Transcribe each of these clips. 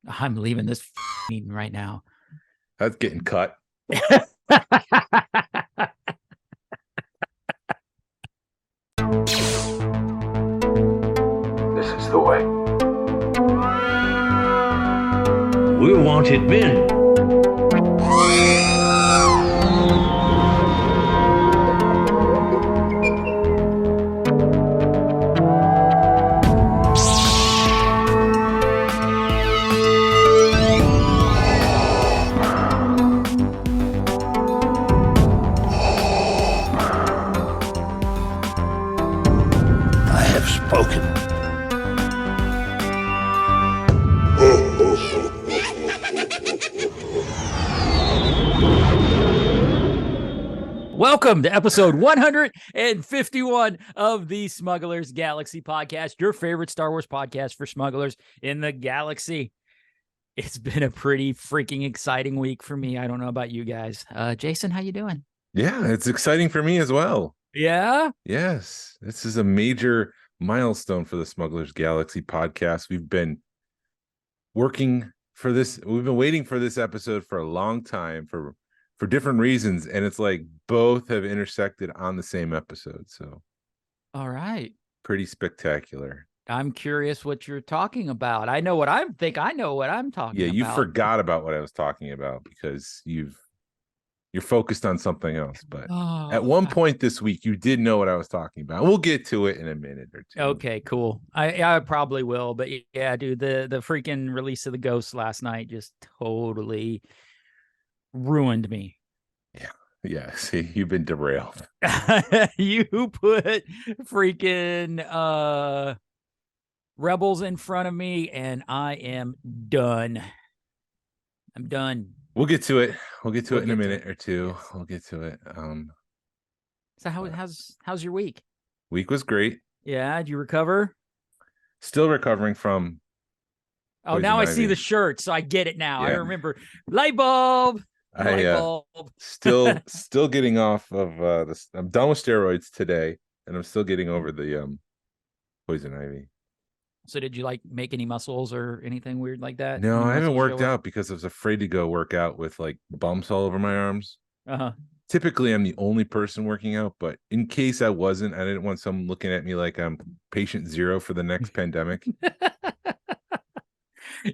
I'm leaving this meeting right now. That's getting cut. This is the way. We wanted men. Welcome to episode 151 of the Smugglers Galaxy Podcast, your favorite Star Wars podcast for smugglers in the galaxy. It's been a pretty freaking exciting week for me. I don't know about you guys. Jason, how you doing? Yeah, it's exciting for me as well. Yeah? Yes, this is a major milestone for the Smugglers Galaxy Podcast. We've been working for this. We've been waiting for this episode for a long time for different reasons, and it's like both have intersected on the same episode. So, all right, pretty spectacular. I'm curious what you're talking about. I know what I think. I know what I'm talking about. Yeah, you forgot about what I was talking about because you're focused on something else. But at one point this week, you did know what I was talking about. We'll get to it in a minute or two. Okay, cool. I probably will. But yeah, dude, the freaking release of the Ghost last night just totally ruined me. Yeah, see, you've been derailed. You put freaking Rebels in front of me, and I am done. I'm done. We'll get to it. We'll get to it in a minute or two. Yes. We'll get to it. So how's your week? Week was great. Yeah, did you recover? Still recovering from. Oh, now I see the shirt, so I get it now. Yeah. I remember light bulb. Still getting off of this. I'm done with steroids today, and I'm still getting over the poison ivy. So did you make any muscles or anything weird like that? No, I haven't worked out because I was afraid to go work out with like bumps all over my arms. Typically I'm the only person working out, but in case I wasn't, I didn't want someone looking at me like I'm patient zero for the next pandemic.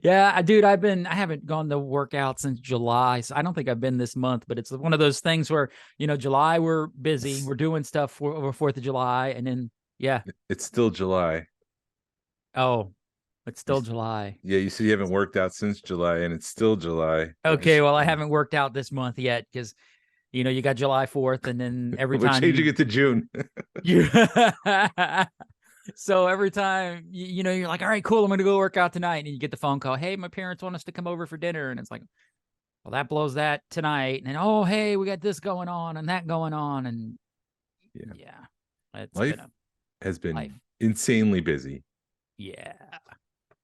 Yeah, dude, I haven't gone to work out since July. So I don't think I've been this month, but it's one of those things where, July we're busy. We're doing stuff over 4th of July. And then, yeah. It's still July. Oh, it's still July. Yeah, you said you haven't worked out since July, and it's still July. Okay, well, I haven't worked out this month yet because, you got July 4th, and then every time. We're changing it to June. So every time, you're like, all right, cool, I'm going to go work out tonight. And you get the phone call, hey, my parents want us to come over for dinner. And it's like, well, that blows that tonight. And oh, hey, we got this going on and that going on. And yeah. Life has been insanely busy. Yeah.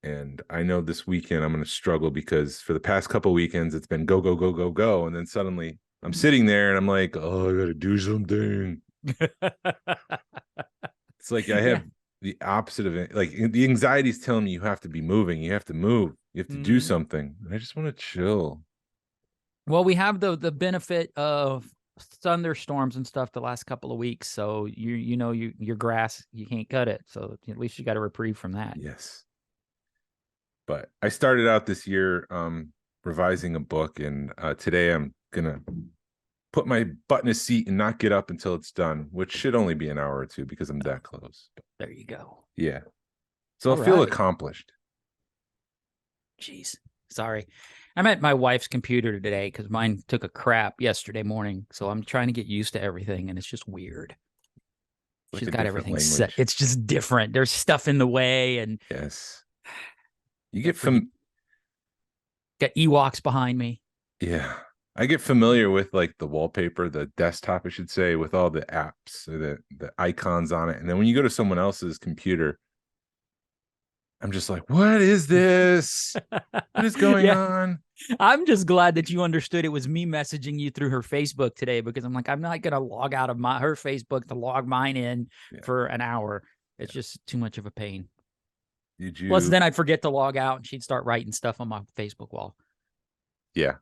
And I know this weekend I'm going to struggle because for the past couple of weekends, it's been go, go, go, go, go. And then suddenly I'm sitting there and I'm like, oh, I got to do something. It's like I have the opposite of it. Like the anxiety is telling me you have to be moving. You have to move. You have to do something. I just want to chill. Well, we have the benefit of thunderstorms and stuff the last couple of weeks. So your grass, you can't cut it. So at least you got a reprieve from that. Yes. But I started out this year revising a book, and today I'm gonna put my butt in a seat and not get up until it's done, which should only be an hour or two because I'm that close. There you go. Yeah. So I'll feel accomplished. Jeez. Sorry. I'm at my wife's computer today because mine took a crap yesterday morning. So I'm trying to get used to everything, and it's just weird. Like she's got everything set. It's just different. There's stuff in the way, and yes. You get got Ewoks behind me. Yeah. I get familiar with like the wallpaper, the desktop, I should say, with all the apps, the icons on it. And then when you go to someone else's computer, I'm just like, what is this? What is going on? I'm just glad that you understood it was me messaging you through her Facebook today, because I'm like, I'm not going to log out of her Facebook to log mine in for an hour. It's just too much of a pain. Did you? Plus, then I'd forget to log out, and she'd start writing stuff on my Facebook wall. Yeah,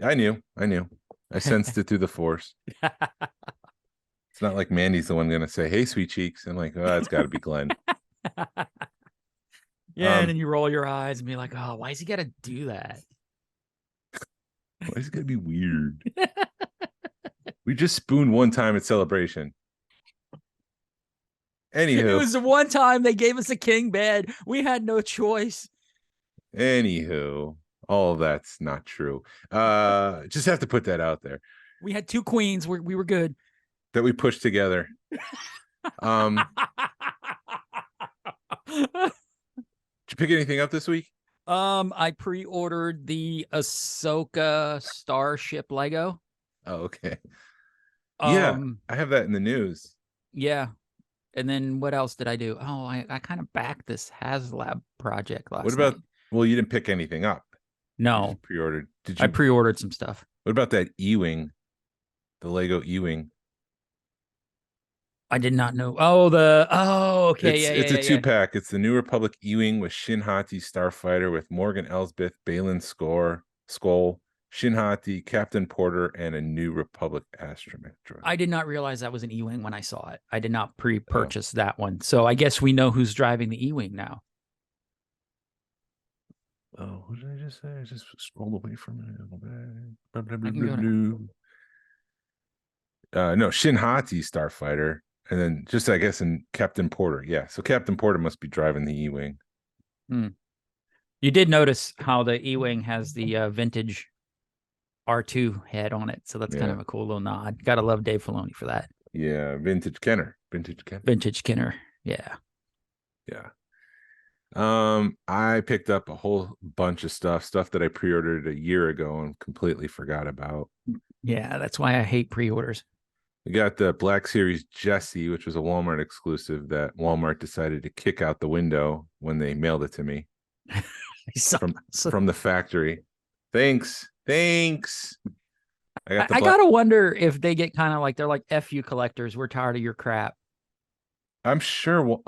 I knew. I sensed it through the force. It's not like Mandy's the one going to say, "Hey, sweet cheeks." I'm like, oh, it's got to be Glen. Yeah, and then you roll your eyes and be like, "Oh, why is he got to do that? Why is it going to be weird?" We just spooned one time at Celebration. Anywho, It was the one time they gave us a king bed. We had no choice. all of that's not true. Just have to put that out there. We had 2 queens. We were good. That we pushed together. Did you pick anything up this week? I pre-ordered the Ahsoka Starship Lego. Oh, okay. Yeah, I have that in the news. Yeah. And then what else did I do? Oh, I kind of backed this Haslab project last night. Well, you didn't pick anything up. No. You pre-ordered. Did you? I pre-ordered some stuff. What about that E-Wing? The Lego E-Wing. I did not know. Okay. It's a 2-pack. It's the New Republic E-Wing with Shin Hati Starfighter with Morgan Elsbeth, Balin Skoll, Shin Hati, Captain Porter, and a New Republic astromech droid. I did not realize that was an E-Wing when I saw it. I did not pre-purchase that one. So I guess we know who's driving the E-Wing now. Oh, what did I just say? I just scrolled away from it. No, Shin Hati Starfighter. And then just, I guess, in Captain Porter. Yeah, so Captain Porter must be driving the E-Wing. You did notice how the E-Wing has the vintage R2 head on it. So that's kind of a cool little nod. Gotta love Dave Filoni for that. Yeah, Vintage Kenner. Yeah. I picked up a whole bunch of stuff that I pre-ordered a year ago and completely forgot about. Yeah, that's why I hate pre-orders. We got the Black Series Jesse, which was a Walmart exclusive that Walmart decided to kick out the window when they mailed it to me from the factory. Thanks. I gotta wonder if they get kind of like, they're like, F you collectors, we're tired of your crap. I'm sure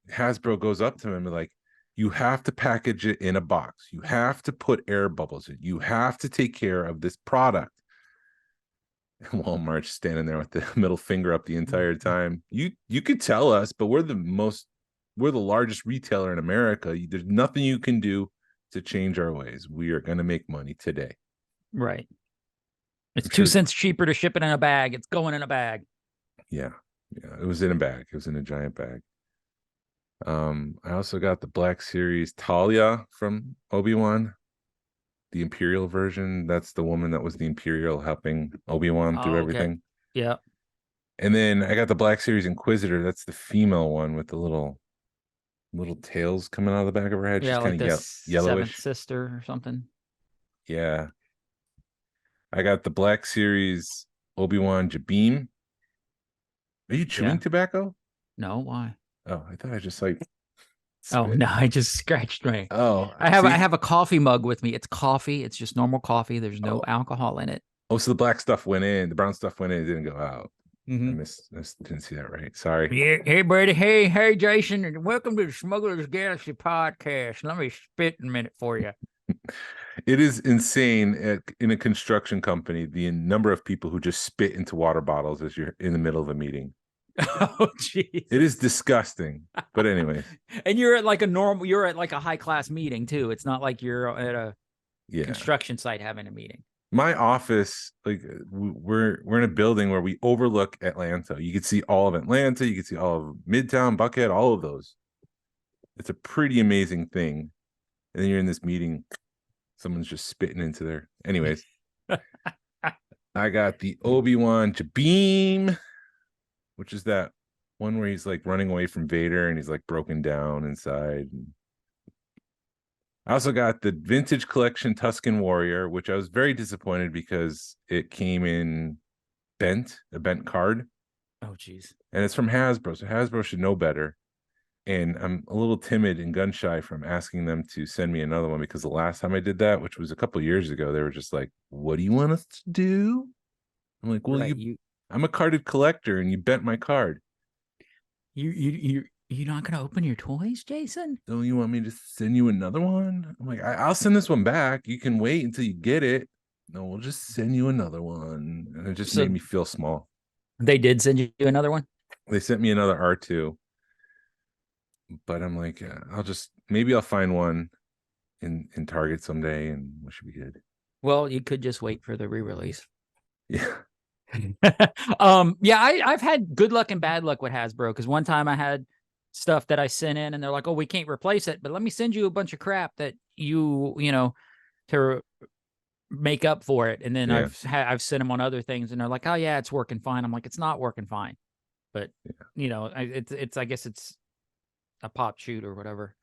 Hasbro goes up to him and like, you have to package it in a box. You have to put air bubbles in. You have to take care of this product. And Walmart's standing there with the middle finger up the entire time. You could tell us, but we're the largest retailer in America. There's nothing you can do to change our ways. We are going to make money today. Right. It's 2 cents cheaper to ship it in a bag. It's going in a bag. Yeah. It was in a bag. It was in a giant bag. I also got the Black Series Talia from Obi-Wan, the Imperial version. That's the woman that was the Imperial helping Obi-Wan through everything. Yeah. And then I got the Black Series Inquisitor. That's the female one with the little tails coming out of the back of her head. Yeah, she's like kind of yellowish. Seventh sister or something. Yeah. I got the Black Series Obi-Wan Jabim. Are you chewing tobacco? No, why? Oh, I thought I just like. Oh no, I just scratched my. Oh, I have a coffee mug with me. It's coffee. It's just normal coffee. There's no alcohol in it. Oh, so the black stuff went in. The brown stuff went in. It didn't go out. Mm-hmm. I didn't see that right. Sorry. Yeah. Hey, buddy. Hey, Jason. And welcome to the Smugglers Galaxy Podcast. Let me spit in a minute for you. It is insane in a construction company, the number of people who just spit into water bottles as you're in the middle of a meeting. Oh, jeez. It is disgusting. But anyway. And you're at like a high class meeting too. It's not like you're at a construction site having a meeting. My office, like we're in a building where we overlook Atlanta. You can see all of Atlanta. You can see all of Midtown, Buckhead, all of those. It's a pretty amazing thing. And then you're in this meeting, someone's just spitting into there. Anyways, I got the Obi-Wan Jabim, which is that one where he's like running away from Vader and he's like broken down inside. I also got the Vintage Collection Tusken Warrior, which I was very disappointed because it came in a bent card. Oh, geez. And it's from Hasbro, so Hasbro should know better. And I'm a little timid and gun shy from asking them to send me another one because the last time I did that, which was a couple of years ago, they were just like, "What do you want us to do?" I'm like, "Well, I'm a carded collector, and you bent my card." You You're not gonna open your toys, Jason? Don't you want me to send you another one? I'm like, I'll send this one back. You can wait until you get it. No, we'll just send you another one. And it just made me feel small. They did send you another one? They sent me another R2. But I'm like, maybe I'll find one in Target someday and we should be good. Well, you could just wait for the re-release. Yeah. I've had good luck and bad luck with Hasbro, because one time I had stuff that I sent in and they're like, oh, we can't replace it, but let me send you a bunch of crap that you know, to make up for it. And then I've sent them on other things and they're like, oh yeah, it's working fine. I'm like, it's not working fine. But you know, it's I guess it's a pop shoot or whatever.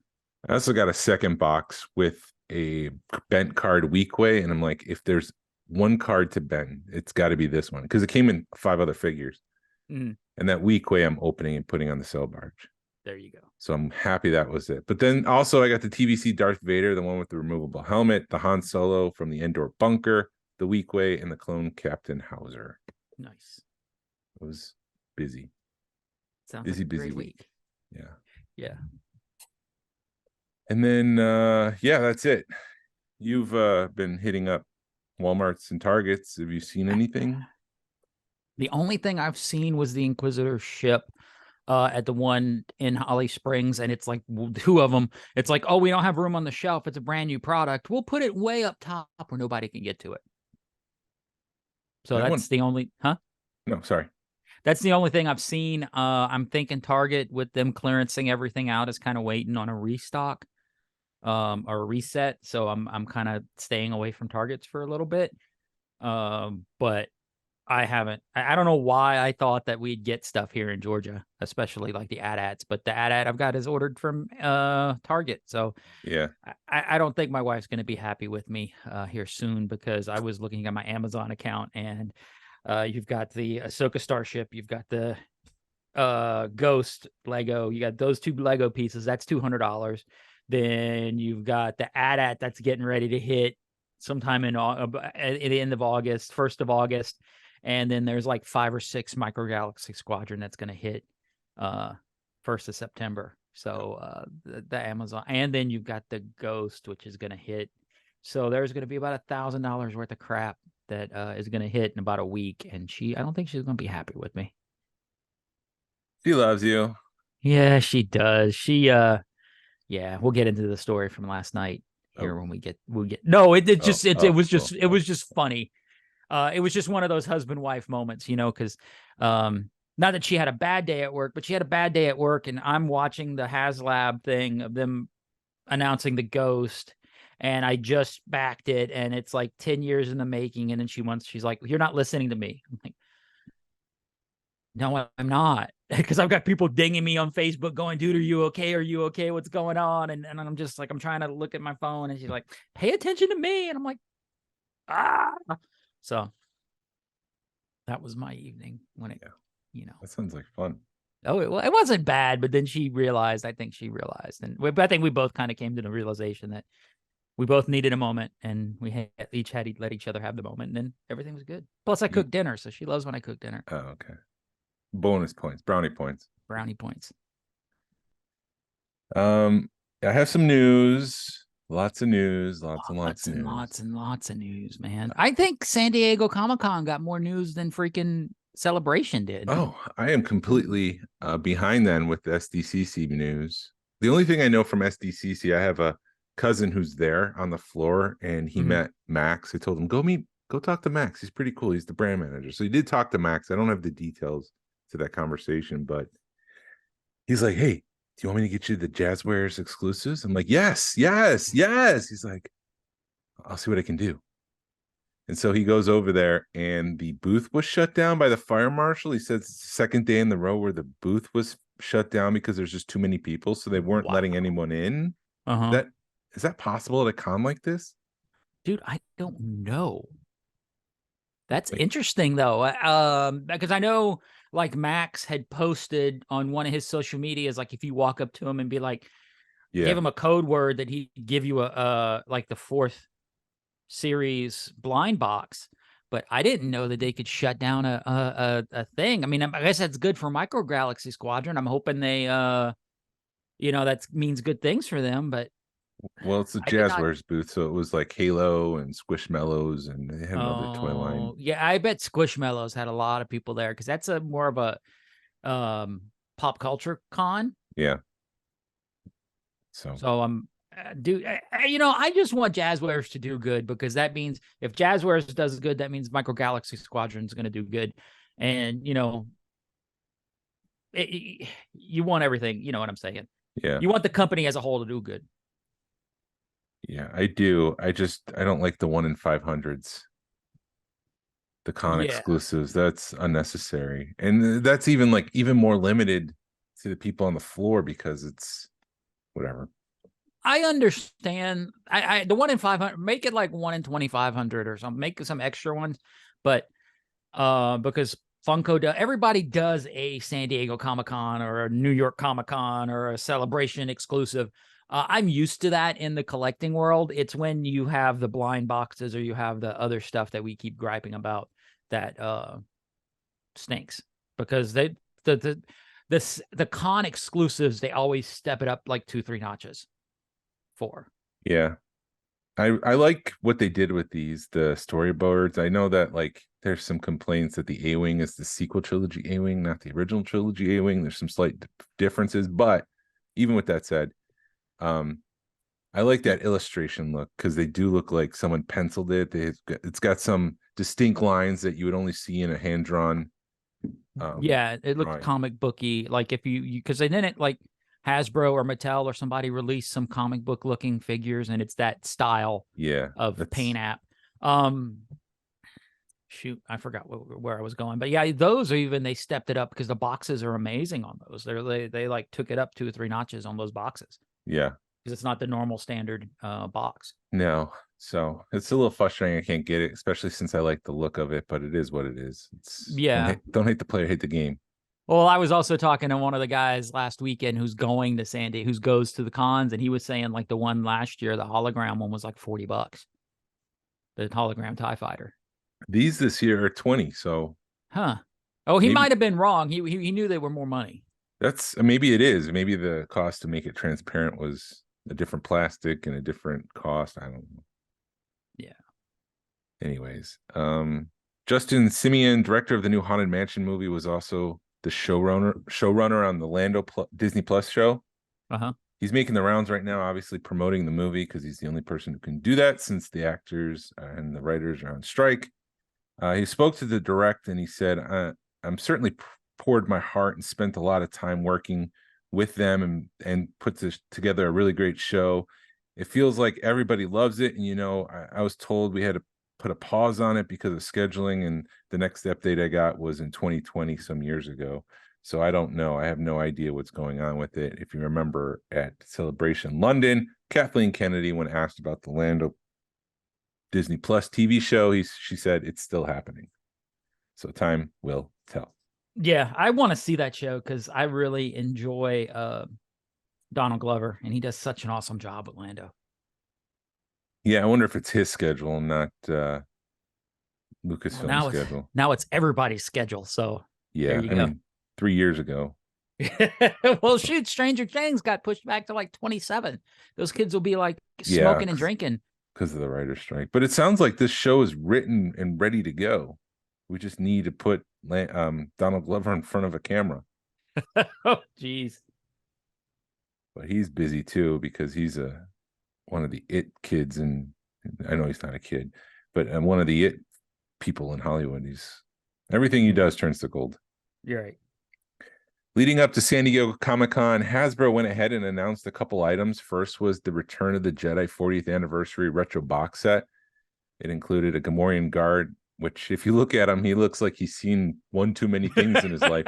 I also got a second box with a bent card Weequay, and I'm like, if there's one card to bend, it's got to be this one, because it came in 5 other figures. And that Weequay I'm opening and putting on the Sail Barge. There you go. So I'm happy that was it. But then also I got the TVC Darth Vader, the one with the removable helmet, the Han Solo from the Endor bunker, the Weequay, and the clone Captain Hauser. Nice. It was busy. Sounds busy, like a busy great week. Yeah. Yeah. And then that's it. You've been hitting up Walmarts and Targets. Have you seen anything? The only thing I've seen was the Inquisitor ship at the one in Holly Springs, and it's like 2 of them. It's like, oh, we don't have room on the shelf. It's a brand new product. We'll put it way up top where nobody can get to it. So that's the only, No, sorry. That's the only thing I've seen. I'm thinking Target, with them clearancing everything out, is kind of waiting on a restock or a reset. So I'm kind of staying away from Targets for a little bit. But I don't know why I thought that we'd get stuff here in Georgia, especially like the AT-ATs, but the AT-AT I've got is ordered from Target. So yeah, I don't think my wife's going to be happy with me here soon, because I was looking at my Amazon account, and you've got the Ahsoka Starship, you've got the Ghost Lego, you got those 2 Lego pieces, that's $200. Then you've got the AT-AT that's getting ready to hit sometime at the end of August, 1st of August. And then there's like 5 or 6 Micro Galaxy Squadron that's going to hit 1st of September. So the Amazon, and then you've got the Ghost, which is going to hit. So there's going to be about $1,000 worth of crap that is going to hit in about a week. And I don't think she's going to be happy with me. She loves you. Yeah, she does. Yeah, we'll get into the story from last night here when we get. No, it was just funny. It was just one of those husband-wife moments, you know, because not that she had a bad day at work, but she had a bad day at work, and I'm watching the Haslab thing of them announcing the Ghost, and I just backed it, and it's like 10 years in the making, and then she's like, you're not listening to me. I'm like, no, I'm not, because I've got people dinging me on Facebook going, dude, are you okay? Are you okay? What's going on? And I'm just like, I'm trying to look at my phone, and she's like, pay attention to me. And I'm like, So that was my evening when it, you know. That sounds like fun. Oh, it wasn't bad, but then I think she realized. And I think we both kind of came to the realization that we both needed a moment, and we had to let each other have the moment, and then everything was good. Plus, I cooked dinner, so she loves when I cook dinner. Oh, okay. Bonus points, brownie points. Brownie points. I have some news. Lots of news. Lots and lots of news, man. I think San Diego Comic-Con got more news than freaking Celebration did. Oh, I am completely behind then with the SDCC news. The only thing I know from SDCC, I have a cousin who's there on the floor, and he met Max. I told him, go talk to Max. He's pretty cool. He's the brand manager. So he did talk to Max. I don't have the details to that conversation, but he's like, hey, do you want me to get you the Jazzwares exclusives? I'm like, yes. He's like, I'll see what I can do. And so he goes over there, and the booth was shut down by the fire marshal. He said it's the second day in the row where the booth was shut down because there's just too many people, so they weren't letting anyone in. Is that possible at a con like this? Dude, I don't know. That's interesting, though, because I know, like, Max had posted on one of his social medias, like, if you walk up to him and be like, give him a code word, that he'd give you like the 4th series blind box. But I didn't know that they could shut down a thing. I mean, I guess that's good for Micro Galaxy Squadron. I'm hoping they that means good things for them. But Well, it's a I did not. Jazzwares booth, so it was like Halo and Squishmallows, and they had another toy line. Oh, yeah, I bet Squishmallows had a lot of people there because that's a more of a pop culture con. Yeah. So I just want Jazzwares to do good, because that means if Jazzwares does good, that means Micro Galaxy Squadron is going to do good. And, you want everything. You know what I'm saying? yeah. You want the company as a whole to do good. Yeah, I do. I don't like the 1 in 500s. The con exclusives. That's unnecessary. And that's even more limited to the people on the floor because it's whatever. I understand. I the 1 in 500, make it like 1 in 2,500 or something. Make some extra ones, but because everybody does a San Diego Comic-Con or a New York Comic-Con or a Celebration exclusive. I'm used to that in the collecting world. It's when you have the blind boxes or you have the other stuff that we keep griping about that stinks, because the con exclusives, they always step it up like 2-3 notches for. Yeah. I like what they did with the storyboards. I know that there's some complaints that the A-Wing is the sequel trilogy A-Wing, not the original trilogy A-Wing. There's some slight differences, but even with that said, I like that illustration look because they do look like someone penciled it. It's got some distinct lines that you would only see in a hand-drawn. It looked drawing. comic booky. Like if you because they didn't like Hasbro or Mattel or somebody released some comic book looking figures, and it's that style of paint app. Shoot, I forgot where I was going, but yeah, those are they stepped it up because the boxes are amazing on those. They like took it up 2 or 3 notches on those boxes. Yeah, because it's not the normal standard box. No, so it's a little frustrating. I can't get it, especially since I like the look of it. But it is what it is. Don't hate the player, hate the game. Well, I was also talking to one of the guys last weekend who's going to Sandy, who goes to the cons, and he was saying like the one last year, the hologram one was like $40. The hologram TIE fighter. These this year are 20. So, Oh, he might have been wrong. He knew they were more money. Maybe it is. Maybe the cost to make it transparent was a different plastic and a different cost. I don't know. Yeah. Anyways, Justin Simeon, director of the new Haunted Mansion movie, was also the showrunner on the Lando Disney Plus show. He's making the rounds right now, obviously promoting the movie because he's the only person who can do that since the actors and the writers are on strike. He spoke to the direct and he said, I'm certainly poured my heart and spent a lot of time working with them and put together a really great show. It feels like everybody loves it. And, I was told we had to put a pause on it because of scheduling. And the next update I got was in 2020, some years ago. So I don't know. I have no idea what's going on with it. If you remember at Celebration London, Kathleen Kennedy, when asked about the Lando Disney Plus TV show, she said it's still happening. So time will tell. Yeah, I want to see that show because I really enjoy Donald Glover, and he does such an awesome job with Lando. Yeah, I wonder if it's his schedule, not Lucasfilm's schedule. Now it's everybody's schedule. So yeah, I mean, 3 years ago. Well, shoot, Stranger Things got pushed back to like 27. Those kids will be like smoking and drinking because of the writer's strike. But it sounds like this show is written and ready to go. We just need to put Donald Glover in front of a camera. Oh, geez. But he's busy too because he's one of the it kids, and I know he's not a kid, but one of the it people in Hollywood. Everything he does turns to gold. You're right. Leading up to San Diego Comic-Con, Hasbro went ahead and announced a couple items. First was the Return of the Jedi 40th Anniversary retro box set. It included a Gamorrean guard, which if you look at him, he looks like he's seen one too many things in his life.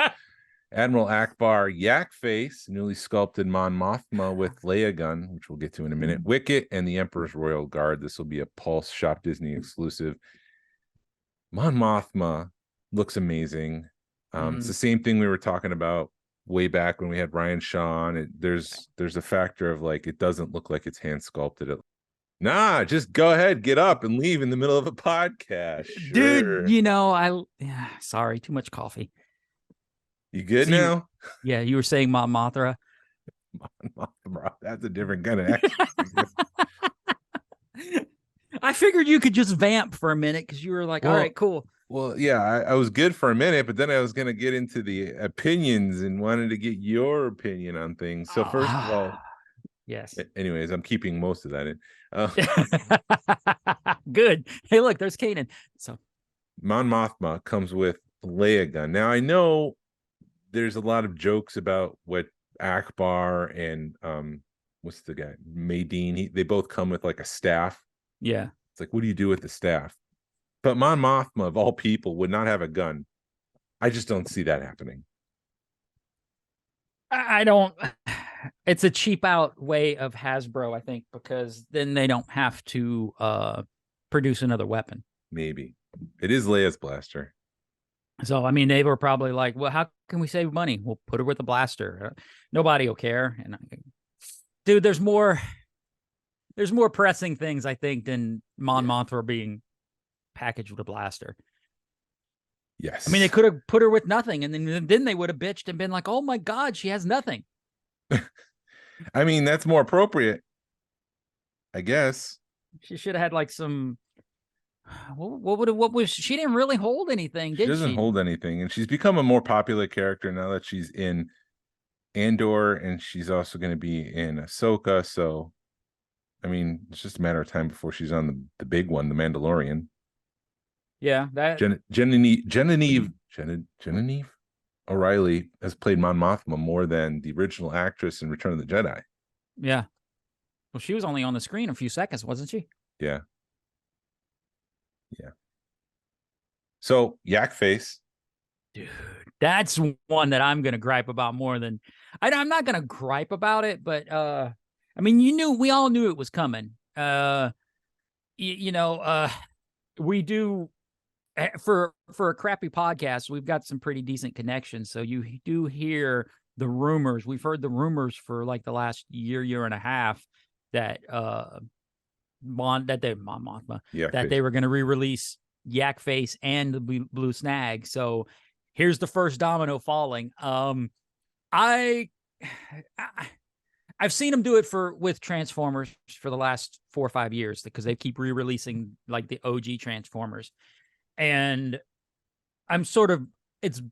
Admiral Akbar, Yak Face, newly sculpted Mon Mothma with Leia gun, which we'll get to in a minute, Wicket, and the Emperor's Royal Guard. This will be a Pulse Shop Disney exclusive. Mon Mothma looks amazing. It's the same thing we were talking about way back when we had Ryan Shaw on. There's a factor of like, it doesn't look like it's hand sculpted. Nah, just go ahead, get up and leave in the middle of a podcast. Sure. Dude, sorry, too much coffee. You good now? You were saying Mom Mothra. That's a different kind of action. I figured you could just vamp for a minute because you were like, all right, cool. Well, yeah, I was good for a minute, but then I was going to get into the opinions and wanted to get your opinion on things. So first of all, yes. Anyways, I'm keeping most of that in. Good. Hey, look, there's Kanan. So Mon Mothma comes with Leia gun. Now I know there's a lot of jokes about what Akbar and what's the guy Maydeen. They both come with like a staff. Yeah, it's like, what do you do with the staff? But Mon Mothma of all people would not have a gun. I just don't see that happening. I don't. It's a cheap out way of Hasbro, I think, because then they don't have to produce another weapon. Maybe it is Leia's blaster. So, I mean, they were probably like, well, how can we save money? We'll put her with a blaster. Nobody will care. And dude, there's more pressing things, I think, than Mon Mothma being packaged with a blaster. Yes. I mean, they could have put her with nothing, and then they would have bitched and been like, oh my God, she has nothing. I mean, that's more appropriate, I guess. She should have had like some. What was she didn't really hold anything, did she? She doesn't hold anything, and she's become a more popular character now that she's in Andor, and she's also going to be in Ahsoka. So, I mean, it's just a matter of time before she's on the big one, the Mandalorian. Yeah, that Genevieve O'Reilly has played Mon Mothma more than the original actress in Return of the Jedi. Yeah. Well, she was only on the screen a few seconds, wasn't she? Yeah. Yeah. So Yak Face. Dude, that's one that I'm gonna gripe about more than I'm not gonna gripe about it, but I mean, we all knew it was coming. We do for a crappy podcast, we've got some pretty decent connections. So you do hear the rumors. We've heard the rumors for like the last year and a half that Mothma, they were going to re-release Yak Face and the Blue Snag. So here's the first domino falling. I've seen them do it with Transformers for the last 4 or 5 years because they keep re-releasing like the OG Transformers. And I'm sort of, it's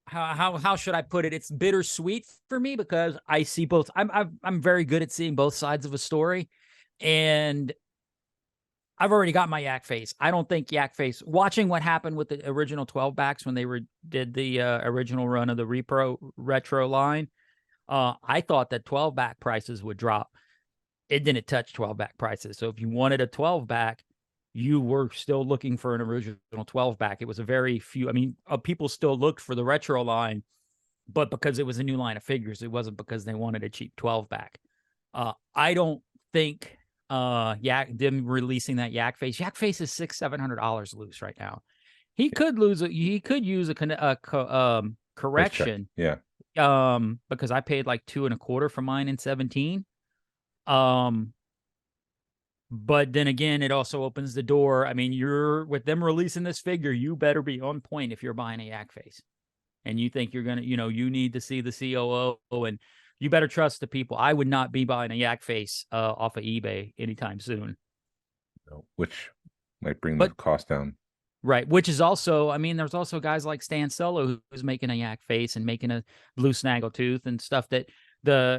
how should I put it? It's bittersweet for me because I see both. I'm very good at seeing both sides of a story, and I've already got my Yak Face. I don't think Yak Face. Watching what happened with the original 12 backs when they did the original run of the retro line, I thought that 12 back prices would drop. It didn't touch 12 back prices. So if you wanted a 12 back, you were still looking for an original 12 back. It was a very few. I mean, people still looked for the retro line, but because it was a new line of figures, it wasn't because they wanted a cheap 12 back. I don't think them releasing that Yak Face. Yak Face is $600-700 loose right now. He could use a correction. Yeah. Because I paid like $225 for mine in 17. But then again, it also opens the door. I mean, with them releasing this figure, you better be on point if you're buying a Yak Face. And you think you're going to, you need to see the COO, and you better trust the people. I would not be buying a Yak Face off of eBay anytime soon. No, which might bring the cost down. Right. Which is also, I mean, there's also guys like Stan Solo who's making a Yak Face and making a Blue Snaggletooth and stuff that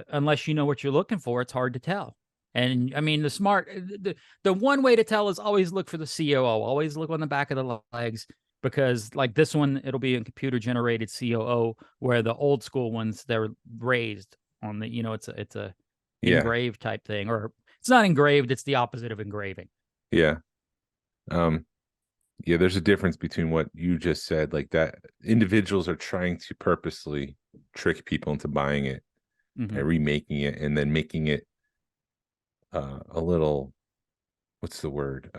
unless you know what you're looking for, it's hard to tell. And I mean, the one way to tell is always look for the COO. Always look on the back of the legs, because like this one, it'll be a computer generated COO, where the old school ones, they're raised on the, it's a engraved type thing, or it's not engraved. It's the opposite of engraving. Yeah. Yeah. There's a difference between what you just said, like that individuals are trying to purposely trick people into buying it and remaking it and then making it a little, what's the word?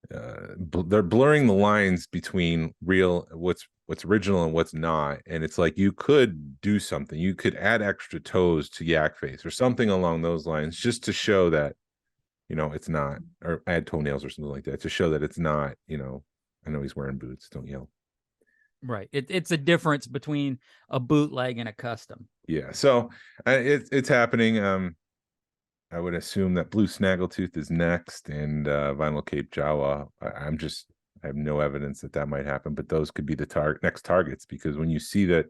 They're blurring the lines between what's original and what's not. And it's like, you could do something. You could add extra toes to Yak Face or something along those lines, just to show that, it's not, or add toenails or something like that to show that it's not, I know he's wearing boots. Don't yell. Right. It's a difference between a bootleg and a custom. Yeah. So it's happening. I would assume that Blue Snaggletooth is next, and Vinyl Cape Jawa. I have no evidence that might happen, but those could be the next targets, because when you see that,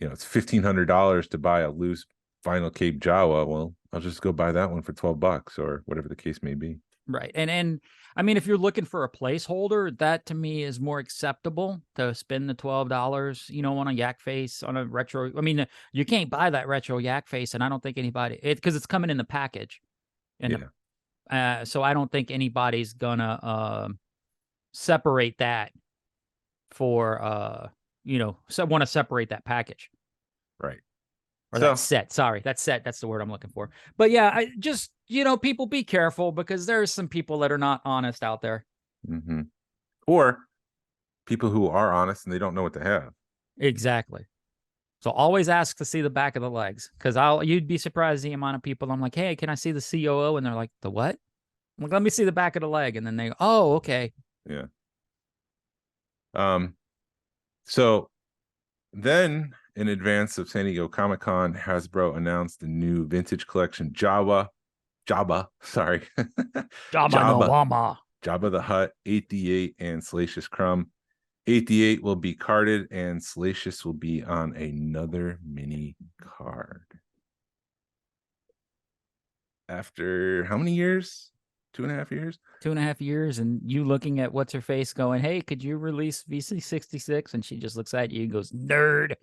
it's $1,500 to buy a loose Vinyl Cape Jawa, well, I'll just go buy that one for $12 or whatever the case may be. Right. And I mean, if you're looking for a placeholder, that to me is more acceptable to spend the $12, on a yak face, on a retro. I mean, you can't buy that retro yak face, and I don't think anybody, because it's coming in the package. And so I don't think anybody's gonna separate that for want to separate that package. Right. Or that set. Sorry, that set. That's the word I'm looking for. But yeah, I just, people be careful, because there's some people that are not honest out there. Mm-hmm. Or people who are honest and they don't know what to have. Exactly. So always ask to see the back of the legs, because you'd be surprised the amount of people I'm like, hey, can I see the COO? And they're like, the what? I'm like, let me see the back of the leg. And then they go, oh, okay. Yeah. So then, in advance of San Diego Comic-Con, Hasbro announced the new Vintage Collection Jabba the Hutt, 8D8, and Salacious Crumb. 8D8 will be carded, and Salacious will be on another mini card. After how many years? 2.5 years? 2.5 years, and you looking at what's her face going, hey, could you release VC66? And she just looks at you and goes, nerd.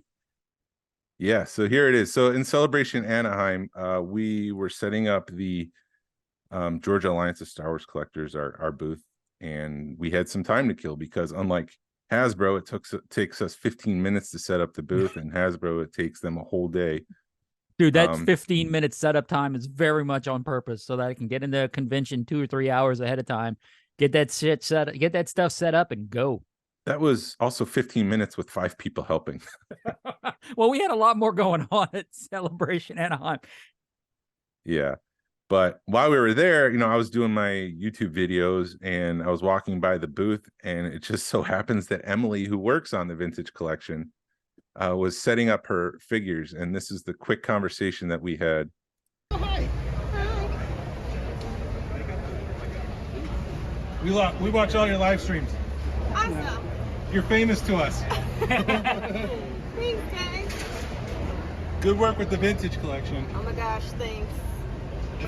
Yeah, so here it is. So in Celebration Anaheim, we were setting up the Georgia Alliance of Star Wars Collectors, our booth, and we had some time to kill, because unlike Hasbro, it takes us 15 minutes to set up the booth, and Hasbro, it takes them a whole day. Dude, that 15-minute setup time is very much on purpose, so that I can get into a convention 2 or 3 hours ahead of time, get that stuff set up, and go. That was also 15 minutes with 5 people helping. Well, we had a lot more going on at Celebration Anaheim. Yeah. But while we were there, I was doing my YouTube videos, and I was walking by the booth, and it just so happens that Emily, who works on the Vintage Collection, was setting up her figures. And this is the quick conversation that we had. Oh, hi. We watch all your live streams. Awesome. You're famous to us. Thanks, guys. Good work with the Vintage Collection. Oh my gosh, thanks.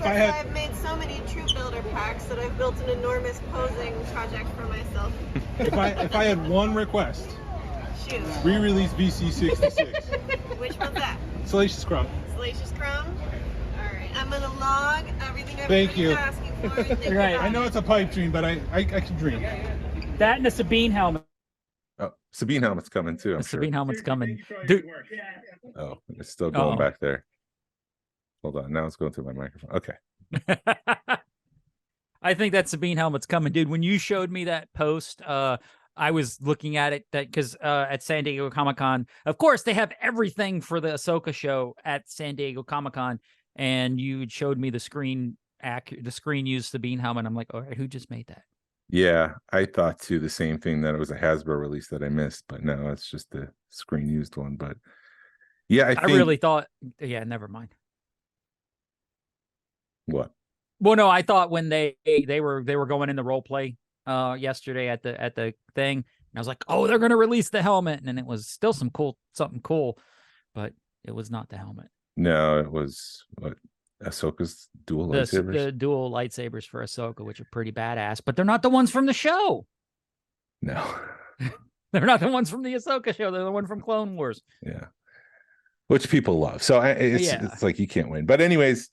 I've made so many troop builder packs that I've built an enormous posing project for myself. If I had one request, shoot. Re-release VC66. Which one's that? Salacious Crumb. Salacious Crumb. All right, I'm gonna log everything Thank you. asking for. Right. I know it's a pipe dream, but I can dream. That and a Sabine helmet. Oh, Sabine helmet's coming too. The Sabine helmet's coming. Dude. Oh, it's still going back there. Hold on. Now it's going through my microphone. Okay. I think that Sabine helmet's coming, dude. When you showed me that post, I was looking at it because at San Diego Comic-Con, of course, they have everything for the Ahsoka show at San Diego Comic-Con, and you showed me the screen used Sabine helmet. I'm like, all right, who just made that? Yeah, I thought too the same thing, that it was a Hasbro release that I missed, but no, it's just the screen used one. But yeah, I really thought, yeah, never mind. What? Well, no, I thought when they were going in the role play yesterday at the thing, and I was like, oh, they're gonna release the helmet, and then it was still something cool, but it was not the helmet. No, it was what, Ahsoka's dual lightsabers. The dual lightsabers for Ahsoka, which are pretty badass, but they're not the ones from the show. No, they're not the ones from the Ahsoka show. They're the one from Clone Wars. Yeah, which people love. So it's like you can't win. But anyways.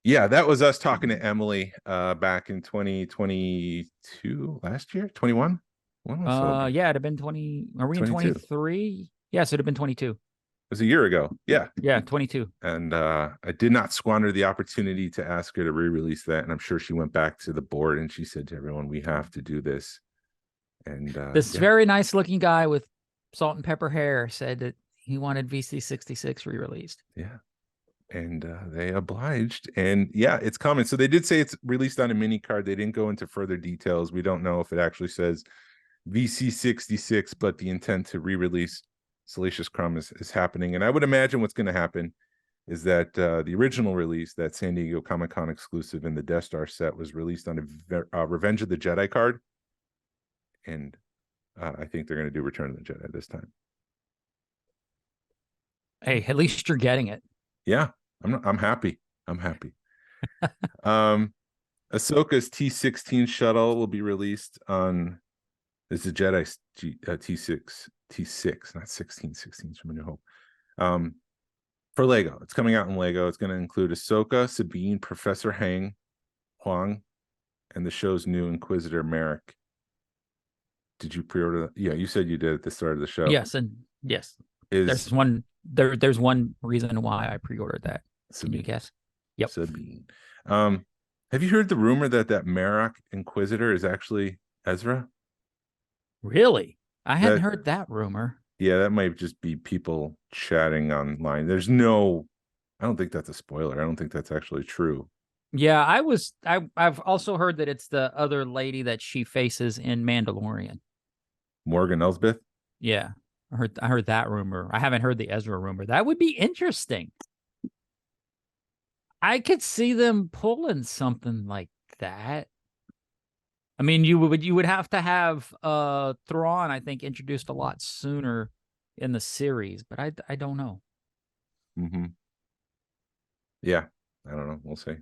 Yeah, that was us talking to Emily back in 2022, last year, 21. Yeah, it'd have been 20. Are we 22. In 23? Yes, it'd have been 22. It was a year ago. Yeah. Yeah, 22. And I did not squander the opportunity to ask her to re-release that. And I'm sure she went back to the board and she said to everyone, we have to do this. And this very nice looking guy with salt and pepper hair said that he wanted VC66 re-released. Yeah. And they obliged, and yeah, it's coming. So they did say it's released on a mini card. They didn't go into further details. We don't know if it actually says VC66, but the intent to re-release Salacious Crumb is happening. And I would imagine what's going to happen is that the original release, that San Diego Comic-Con exclusive in the Death Star set, was released on a Revenge of the Jedi card. And I think they're going to do Return of the Jedi this time. Hey, at least you're getting it. Yeah, I'm happy. I'm happy. Ahsoka's T16 shuttle will be released on, it's a Jedi T6, not 16 from A New Hope. For Lego. It's coming out in Lego. It's going to include Ahsoka, Sabine, Professor Huang, and the show's new Inquisitor Merrick. Did you pre-order that? Yeah, you said you did at the start of the show. Yes, and yes. There's one reason why I pre-ordered that. Can you guess? Yep. Sabine. Have you heard the rumor that Merrick Inquisitor is actually Ezra? Really? I hadn't heard that rumor. Yeah, that might just be people chatting online. I don't think that's a spoiler. I don't think that's actually true. Yeah, I've also heard that it's the other lady that she faces in Mandalorian. Morgan Elsbeth? Yeah. I heard that rumor. I haven't heard the Ezra rumor. That would be interesting. I could see them pulling something like that. I mean, you would have to have Thrawn, I think, introduced a lot sooner in the series, but I don't know. Mm-hmm. Yeah, I don't know. We'll see.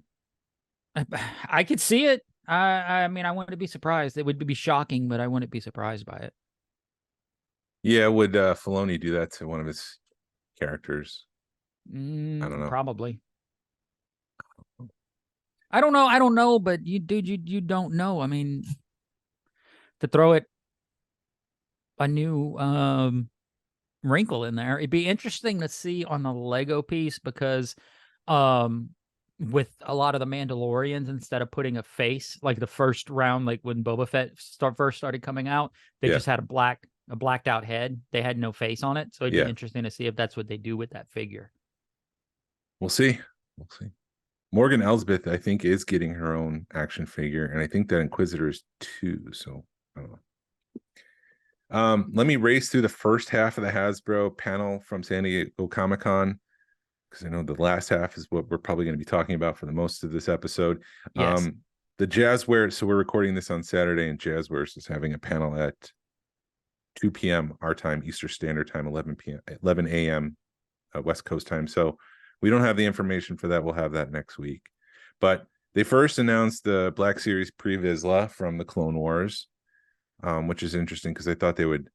I could see it. I mean, I wouldn't be surprised. It would be shocking, but I wouldn't be surprised by it. Yeah, would Filoni do that to one of his characters? I don't know. Probably. I don't know, but you don't know. I mean, to throw it a new wrinkle in there, it'd be interesting to see on the Lego piece because with a lot of the Mandalorians, instead of putting a face like the first round, like when Boba Fett first started coming out, they just had a blacked out head. They had no face on it. So it'd be interesting to see if that's what they do with that figure. We'll see. Morgan Elsbeth, I think, is getting her own action figure, and I think that Inquisitor is too. So I don't know. Let me race through the first half of the Hasbro panel from San Diego Comic-Con, because I know the last half is what we're probably going to be talking about for the most of this episode. Yes. The Jazzwares, so we're recording this on Saturday, and Jazzwares is having a panel at 2 p.m. our time, Eastern Standard Time, 11 a.m. West Coast time. So we don't have the information for that. We'll have that next week. But they first announced the Black Series Pre-Vizsla from the Clone Wars, which is interesting because I thought they would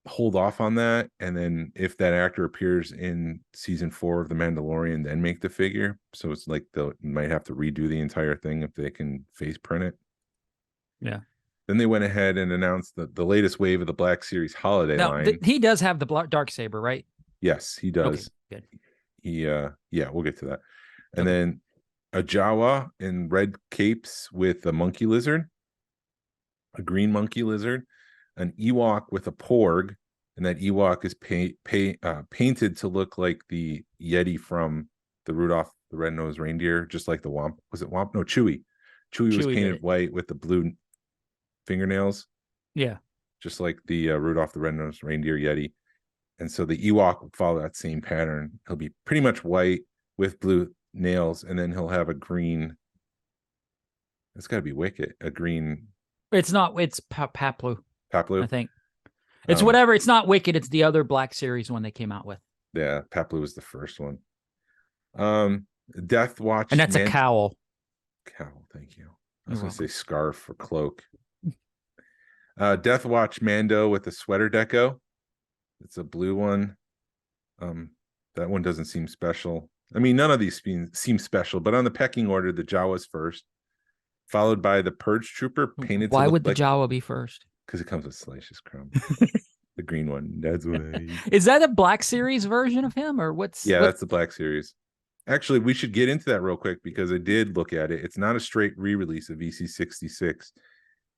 hold off on that. And then if that actor appears in season 4 of The Mandalorian, then make the figure. So it's like they might have to redo the entire thing if they can face print it. Yeah. Then they went ahead and announced the latest wave of the Black Series holiday line. He does have the Darksaber, right? Yes, he does. Okay, good. We'll get to that. And then a Jawa in red capes with a monkey lizard, a green monkey lizard, an Ewok with a porg, and that Ewok is painted to look like the Yeti from the Rudolph the Red-Nosed Reindeer, just like the Womp. Was it Womp? No, Chewie. Chewie was painted white with the blue fingernails. Yeah. Just like the Rudolph the Red-Nosed Reindeer Yeti. And so the Ewok will follow that same pattern. He'll be pretty much white with blue nails, and then he'll have a green. It's got to be Wicket. A green. It's not. It's Paplu. Paplu. I think it's whatever. It's not Wicket. It's the other Black Series one they came out with. Yeah, Paplu was the first one. Death Watch, and that's a cowl. Cowl. Thank you. I was going to say scarf or cloak. Death Watch Mando with a sweater deco. It's a blue one. That one doesn't seem special. I mean, none of these seem special, but on the pecking order, the Jawa's first, followed by the Purge Trooper painted. Why would the Jawa be first? Because it comes with Salacious Crumb. The green one. That's why. Is that a Black Series version of him, or what's? Yeah, that's the Black Series. Actually, we should get into that real quick because I did look at it. It's not a straight re-release of VC66.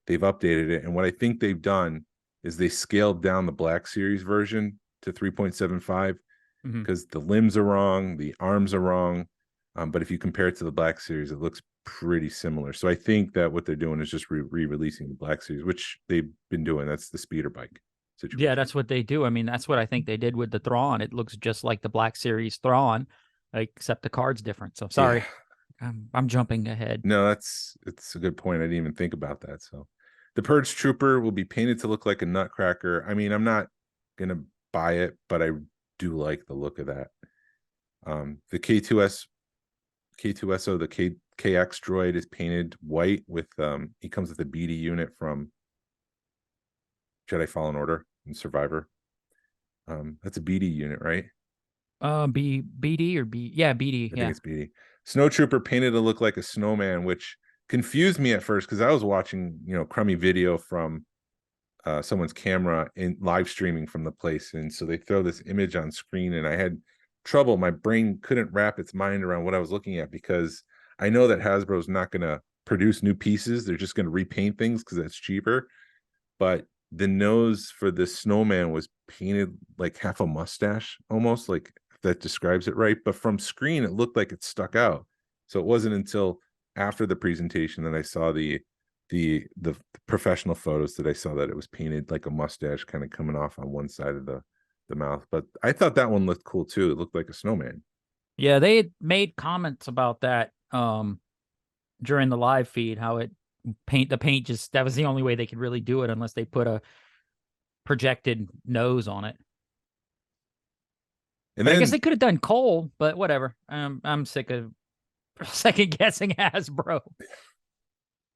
They've updated it, and what I think they've done is they scaled down the Black Series version to 3.75 because the limbs are wrong, the arms are wrong. But if you compare it to the Black Series, it looks pretty similar. So I think that what they're doing is just re-releasing the Black Series, which they've been doing. That's the speeder bike situation. Yeah, that's what they do. I mean, that's what I think they did with the Thrawn. It looks just like the Black Series Thrawn, except the card's different. So sorry, I'm jumping ahead. No, it's a good point. I didn't even think about that. So the Purge Trooper will be painted to look like a Nutcracker. I mean, I'm not gonna buy it, but I do like the look of that. The K2SO, the KX droid is painted white with he comes with a BD unit from Jedi Fallen Order and Survivor. That's a BD unit, right? BD or B? Yeah, BD. I think it's BD. Snowtrooper painted to look like a snowman, which confused me at first because I was watching, crummy video from someone's camera in live streaming from the place, and so they throw this image on screen, and I had trouble. My brain couldn't wrap its mind around what I was looking at because I know that Hasbro's not going to produce new pieces. They're just going to repaint things because that's cheaper. But the nose for the snowman was painted like half a mustache, almost, like, if that describes it right. But from screen, it looked like it stuck out. So it wasn't until after the presentation that I saw the professional photos that I saw that it was painted like a mustache kind of coming off on one side of the mouth. But I thought that one looked cool too. It looked like a snowman. Yeah, they had made comments about that during the live feed, how the paint just, that was the only way they could really do it unless they put a projected nose on it. And then, I guess they could have done coal, but whatever. I'm sick of second guessing Hasbro.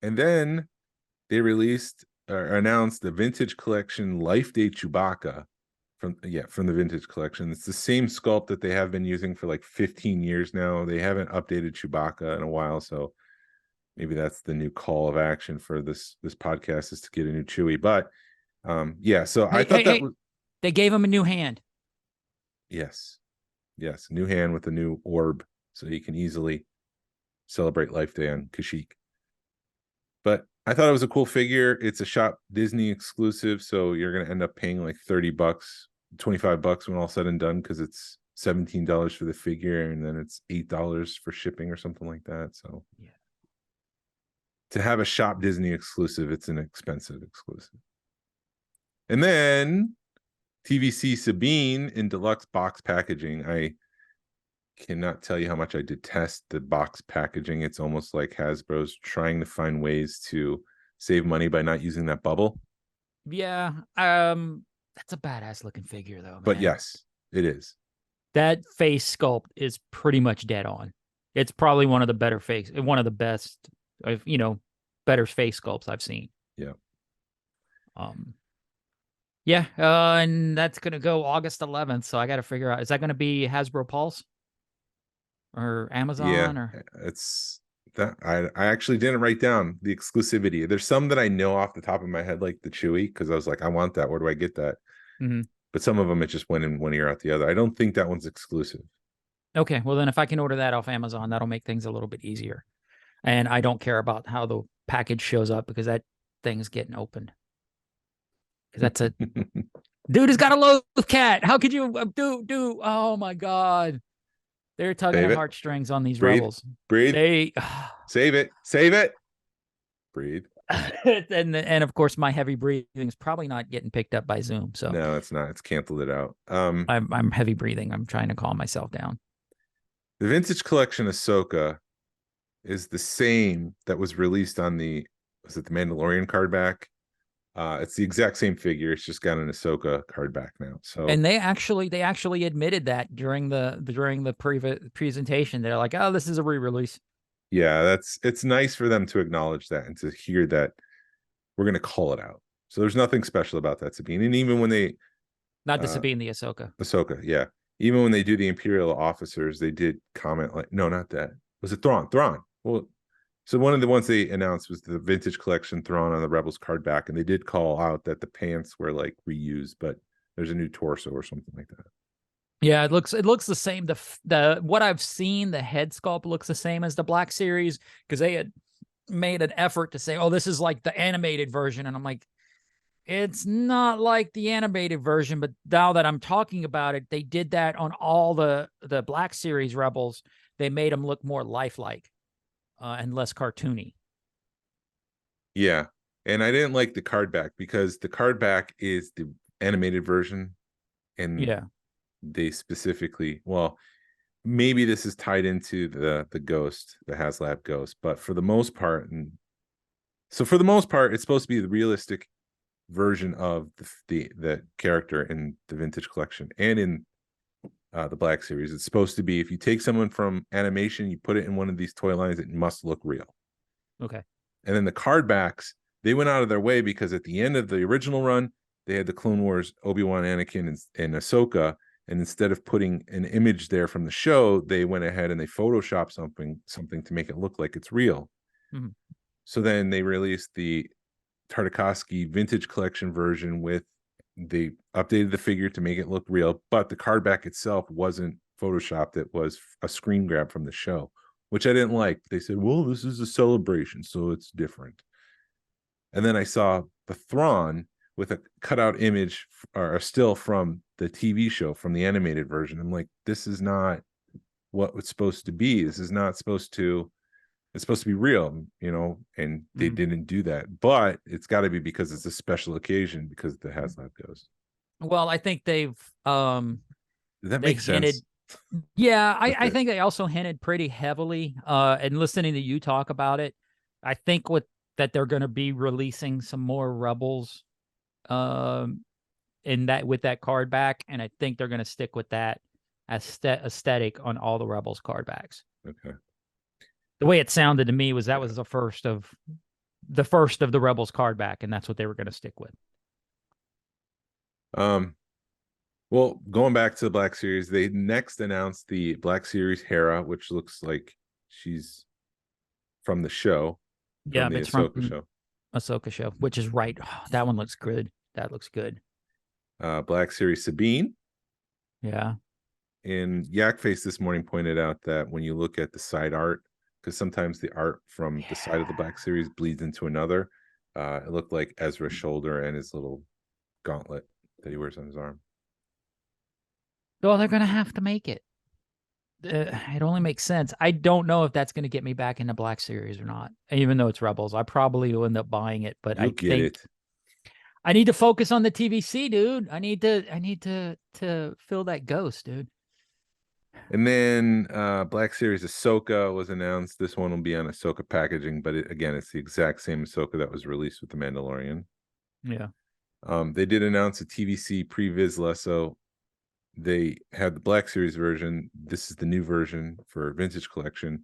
And then they released or announced the Vintage Collection Life Day Chewbacca from the Vintage Collection. It's the same sculpt that they have been using for like 15 years now. They haven't updated Chewbacca in a while, so maybe that's the new call of action for this podcast, is to get a new Chewie. But so I thought that was, they gave him a new hand. Yes, new hand with a new orb, so he can easily celebrate Life Day on Kashyyyk. But I thought it was a cool figure. It's a Shop Disney exclusive, so you're going to end up paying like $30, $25 when all said and done, because it's $17 for the figure, and then it's $8 for shipping or something like that. So yeah, to have a Shop Disney exclusive, it's an expensive exclusive. And then TVC Sabine in deluxe box packaging. I cannot tell you how much I detest the box packaging. It's almost like Hasbro's trying to find ways to save money by not using that bubble. Yeah, that's a badass looking figure though, man. But yes, it is. That face sculpt is pretty much dead on. It's probably one of the best face sculpts I've seen. Yeah. And that's gonna go August 11th. So I got to figure out, is that going to be Hasbro Pulse or Amazon? Yeah, or it's that I actually didn't write down the exclusivity. There's some that I know off the top of my head, like the Chewie, because I was like, I want that. Where do I get that? Mm-hmm. But some of them, it just went in one ear out the other. I don't think that one's exclusive. Okay, well then if I can order that off Amazon, that'll make things a little bit easier. And I don't care about how the package shows up, because that thing's getting opened. That's a dude has got a loaf cat. How could you do? Oh my God. They're tugging at heartstrings on these rebels. Breathe. Save it. Breathe. and of course my heavy breathing is probably not getting picked up by Zoom. So no, it's not. It's canceled it out. I'm heavy breathing. I'm trying to calm myself down. The Vintage Collection Ahsoka is the same that was released on the Mandalorian card back. It's the exact same figure. It's just got an Ahsoka card back now. So, and they actually admitted that during the presentation. They're like, "Oh, this is a re-release." Yeah, it's nice for them to acknowledge that and to hear that we're going to call it out. So there's nothing special about that Sabine. And even when they not the Sabine, the Ahsoka, yeah. Even when they do the Imperial officers, they did comment like, no, not that. Was it Thrawn? Well. So one of the ones they announced was the Vintage Collection Thrawn on the Rebels card back, and they did call out that the pants were like reused, but there's a new torso or something like that. Yeah, it looks the same. The what I've seen, the head sculpt looks the same as the Black Series, because they had made an effort to say, "Oh, this is like the animated version," and I'm like, it's not like the animated version. But now that I'm talking about it, they did that on all the Black Series Rebels. They made them look more lifelike. and less cartoony. Yeah. And I didn't like the card back because the card back is the animated version. And Yeah. they specifically, well, maybe this is tied into the Ghost, the Haslab Ghost, but for the most part, it's supposed to be the realistic version of the character in the Vintage Collection and in the Black Series. It's supposed to be, if you take someone from animation, you put it in one of these toy lines, it must look real. Okay. And then the card backs, they went out of their way because at the end of the original run, they had the Clone Wars, Obi-Wan, Anakin, and Ahsoka. And instead of putting an image there from the show, they went ahead and they photoshopped something to make it look like it's real. Mm-hmm. So then they released the Tartakovsky Vintage Collection version they updated the figure to make it look real, but the card back itself wasn't photoshopped. It was a screen grab from the show, which I didn't like. They said, well, this is a celebration, so it's different. And then I saw the Thrawn with a cutout image or a still from the TV show, from the animated version. I'm like, this is not what it's supposed to be. This is not supposed to, it's supposed to be real, and they didn't do that. But it's got to be because it's a special occasion because the Haslab Ghost. Well, I think they've Does that make sense? Yeah, Okay. I think they also hinted pretty heavily, and listening to you talk about it, I think that they're going to be releasing some more Rebels with that card back, and I think they're going to stick with that aesthetic on all the Rebels card backs. Okay. The way it sounded to me was that was the first of the Rebels card back, and that's what they were going to stick with. Well, going back to the Black Series, they next announced the Black Series Hera, which looks like she's from the show. Yeah, the it's from Ahsoka show, which is right. Oh, that one looks good. That looks good. Black Series Sabine. Yeah. And Yakface this morning pointed out that when you look at the side art, because sometimes the art from the side of the Black Series bleeds into another, it looked like Ezra's shoulder and his little gauntlet that he wears on his arm. Well, they're going to have to make it. It only makes sense. I don't know if that's going to get me back into Black Series or not, even though it's Rebels. I probably will end up buying it, but I think I need to focus on the TVC, dude. I need to fill that ghost, dude. And then Black Series Ahsoka was announced. This one will be on Ahsoka packaging, but it's the exact same Ahsoka that was released with The Mandalorian. Yeah. They did announce a TVC pre-Vizsla, so they had the Black Series version. This is the new version for Vintage Collection,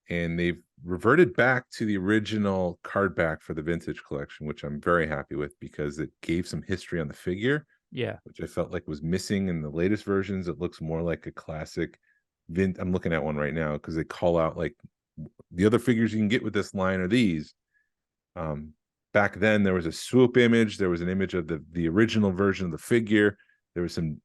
and they've reverted back to the original card back for the Vintage Collection, which I'm very happy with because it gave some history on the figure. Yeah, which I felt like was missing in the latest versions. It looks more like a classic I'm looking at one right now because they call out like the other figures you can get with this line are these. Back then there was a swoop image, there was an image of the original version of the figure, there was some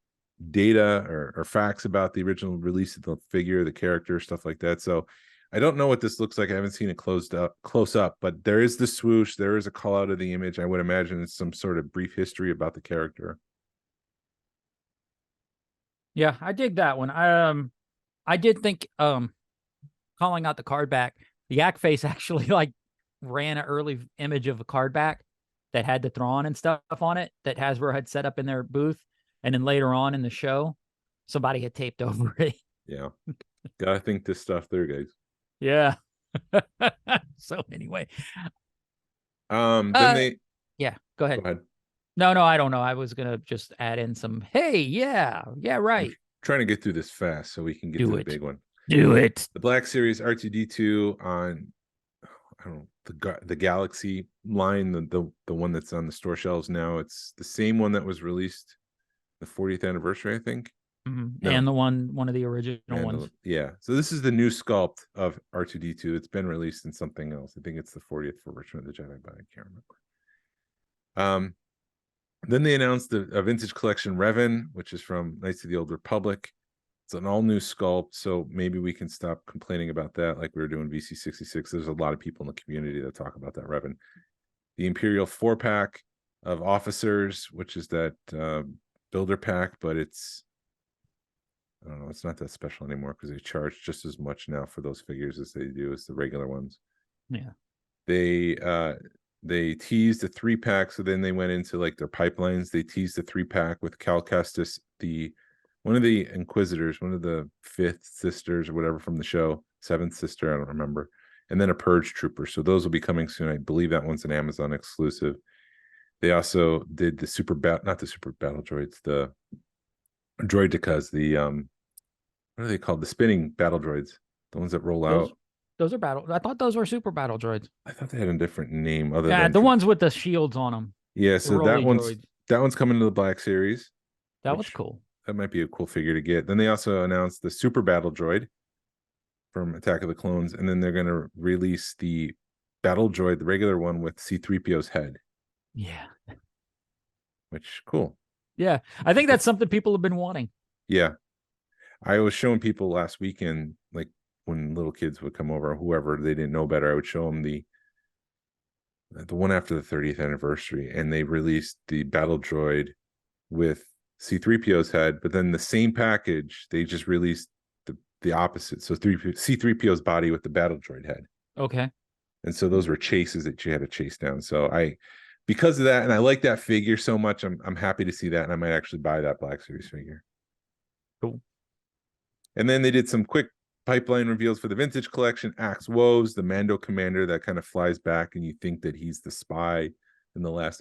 data or facts about the original release of the figure, the character, stuff like that. So I don't know what this looks like. I haven't seen it close up, but there is the swoosh, there is a call out of the image. I would imagine it's some sort of brief history about the character. Yeah, I dig that one. I did think calling out the card back, the Yakface actually like ran an early image of a card back that had the Thrawn and stuff on it that Hasbro had set up in their booth, and then later on in the show, somebody had taped over it. Yeah, gotta think this stuff there, guys. Yeah. So anyway, then yeah, go ahead. Go ahead. No, I don't know. I was gonna just add in some. Hey, yeah, right. I'm trying to get through this fast so we can get to the big one. Do it. The Black Series R2D2 on, I don't know, the Galaxy line, the one that's on the store shelves now. It's the same one that was released the 40th anniversary, I think. Mm-hmm. No. And one of the original ones. Yeah. So this is the new sculpt of R2D2. It's been released in something else. I think it's the 40th for Return of the Jedi, but I can't remember. Then they announced a Vintage Collection Revan, which is from Knights of the Old Republic. It's an all-new sculpt, so maybe we can stop complaining about that like we were doing VC66. There's a lot of people in the community that talk about that Revan. The Imperial 4-pack of Officers, which is that builder pack, but it's I don't know. It's not that special anymore because they charge just as much now for those figures as they do as the regular ones. Yeah. They teased a 3-pack, so then they went into like their pipelines. They teased a 3-pack with Cal Kestis, one of the Inquisitors, one of the 5th sisters or whatever from the show, 7th sister, I don't remember, and then a Purge Trooper. So those will be coming soon. I believe that one's an Amazon exclusive. They also did the not the super battle droids, the droidicas, the what are they called? The spinning battle droids, the ones that roll out. Those are battle. I thought those were super battle droids. I thought they had a different name other Yeah, than the ones with the shields on them. Yeah, so that droids. one's coming to the Black Series. That was cool. That might be a cool figure to get. Then they also announced the Super Battle Droid from Attack of the Clones, and then they're going to release the Battle Droid, the regular one with C-3PO's head. Yeah. Which, cool. Yeah, I think that's something people have been wanting. Yeah. I was showing people last weekend, like when little kids would come over, whoever, they didn't know better, I would show them the one after the 30th anniversary, and they released the Battle Droid with C-3PO's head, but then the same package, they just released the opposite. So C-3PO's body with the Battle Droid head. Okay. And so those were chases that you had to chase down. So because of that, and I like that figure so much, I'm happy to see that, and I might actually buy that Black Series figure. Cool. And then they did some quick pipeline reveals for the Vintage Collection. Axe Woes, the Mando commander that kind of flies back, and you think that he's the spy in the last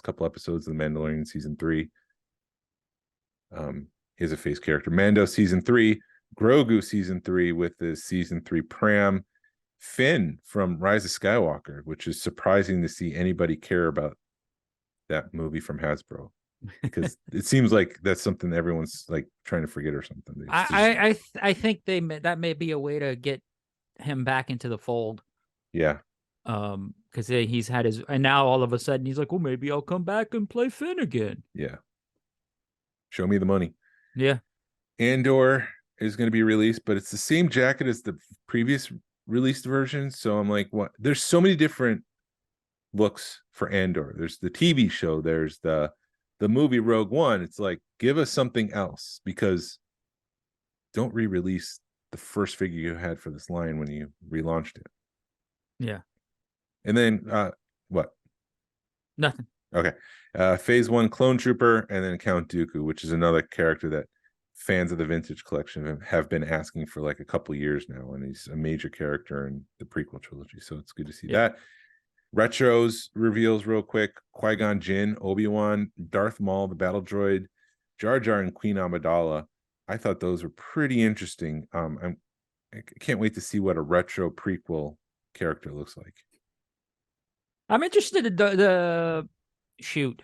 couple episodes of The Mandalorian season 3. He has a face character. Mando season 3, Grogu season 3 with the season 3 pram, Finn from Rise of Skywalker, which is surprising to see anybody care about that movie from Hasbro, because it seems like that's something everyone's like trying to forget or something. I think that may be a way to get him back into the fold. Yeah. Because he's had and now all of a sudden he's like, well, maybe I'll come back and play Finn again. Yeah. Show me the money. Yeah. Andor is going to be released, but it's the same jacket as the previous released version. So I'm like, what? There's so many different looks for Andor. There's the TV show. There's the movie Rogue One. It's like, give us something else, because don't re-release the first figure you had for this line when you relaunched it. Yeah. And then what? Nothing. Okay. Phase 1 Clone Trooper, and then Count Dooku, which is another character that fans of the Vintage Collection have been asking for like a couple years now, and he's a major character in the prequel trilogy, so it's good to see that. Retros reveals real quick: Qui-Gon Jinn, Obi-Wan, Darth Maul, the Battle Droid, Jar Jar, and Queen Amidala. I thought those were pretty interesting. I can't wait to see what a retro prequel character looks like. I'm interested in the shoot.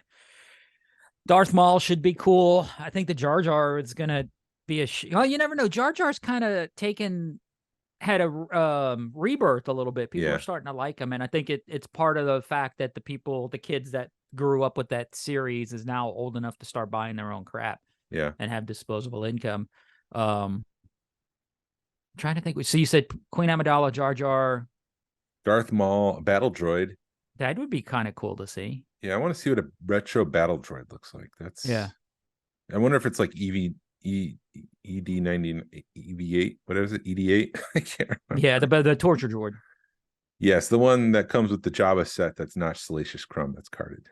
Darth Maul should be cool. I think the Jar Jar is gonna be well, you never know. Jar Jar's kind of had a rebirth a little bit. People are starting to like him, and I think it's part of the fact that the kids that grew up with that series is now old enough to start buying their own crap. Yeah, and have disposable income. I'm trying to think. So you said Queen Amidala, Jar Jar, Darth Maul, Battle Droid. That would be kind of cool to see. Yeah, I want to see what a retro Battle Droid looks like. I wonder if it's like ED90, EV8, what is it? ED8? I can't remember. Yeah, the torture droid. Yes, the one that comes with the Jabba set that's not Salacious Crumb, that's carded.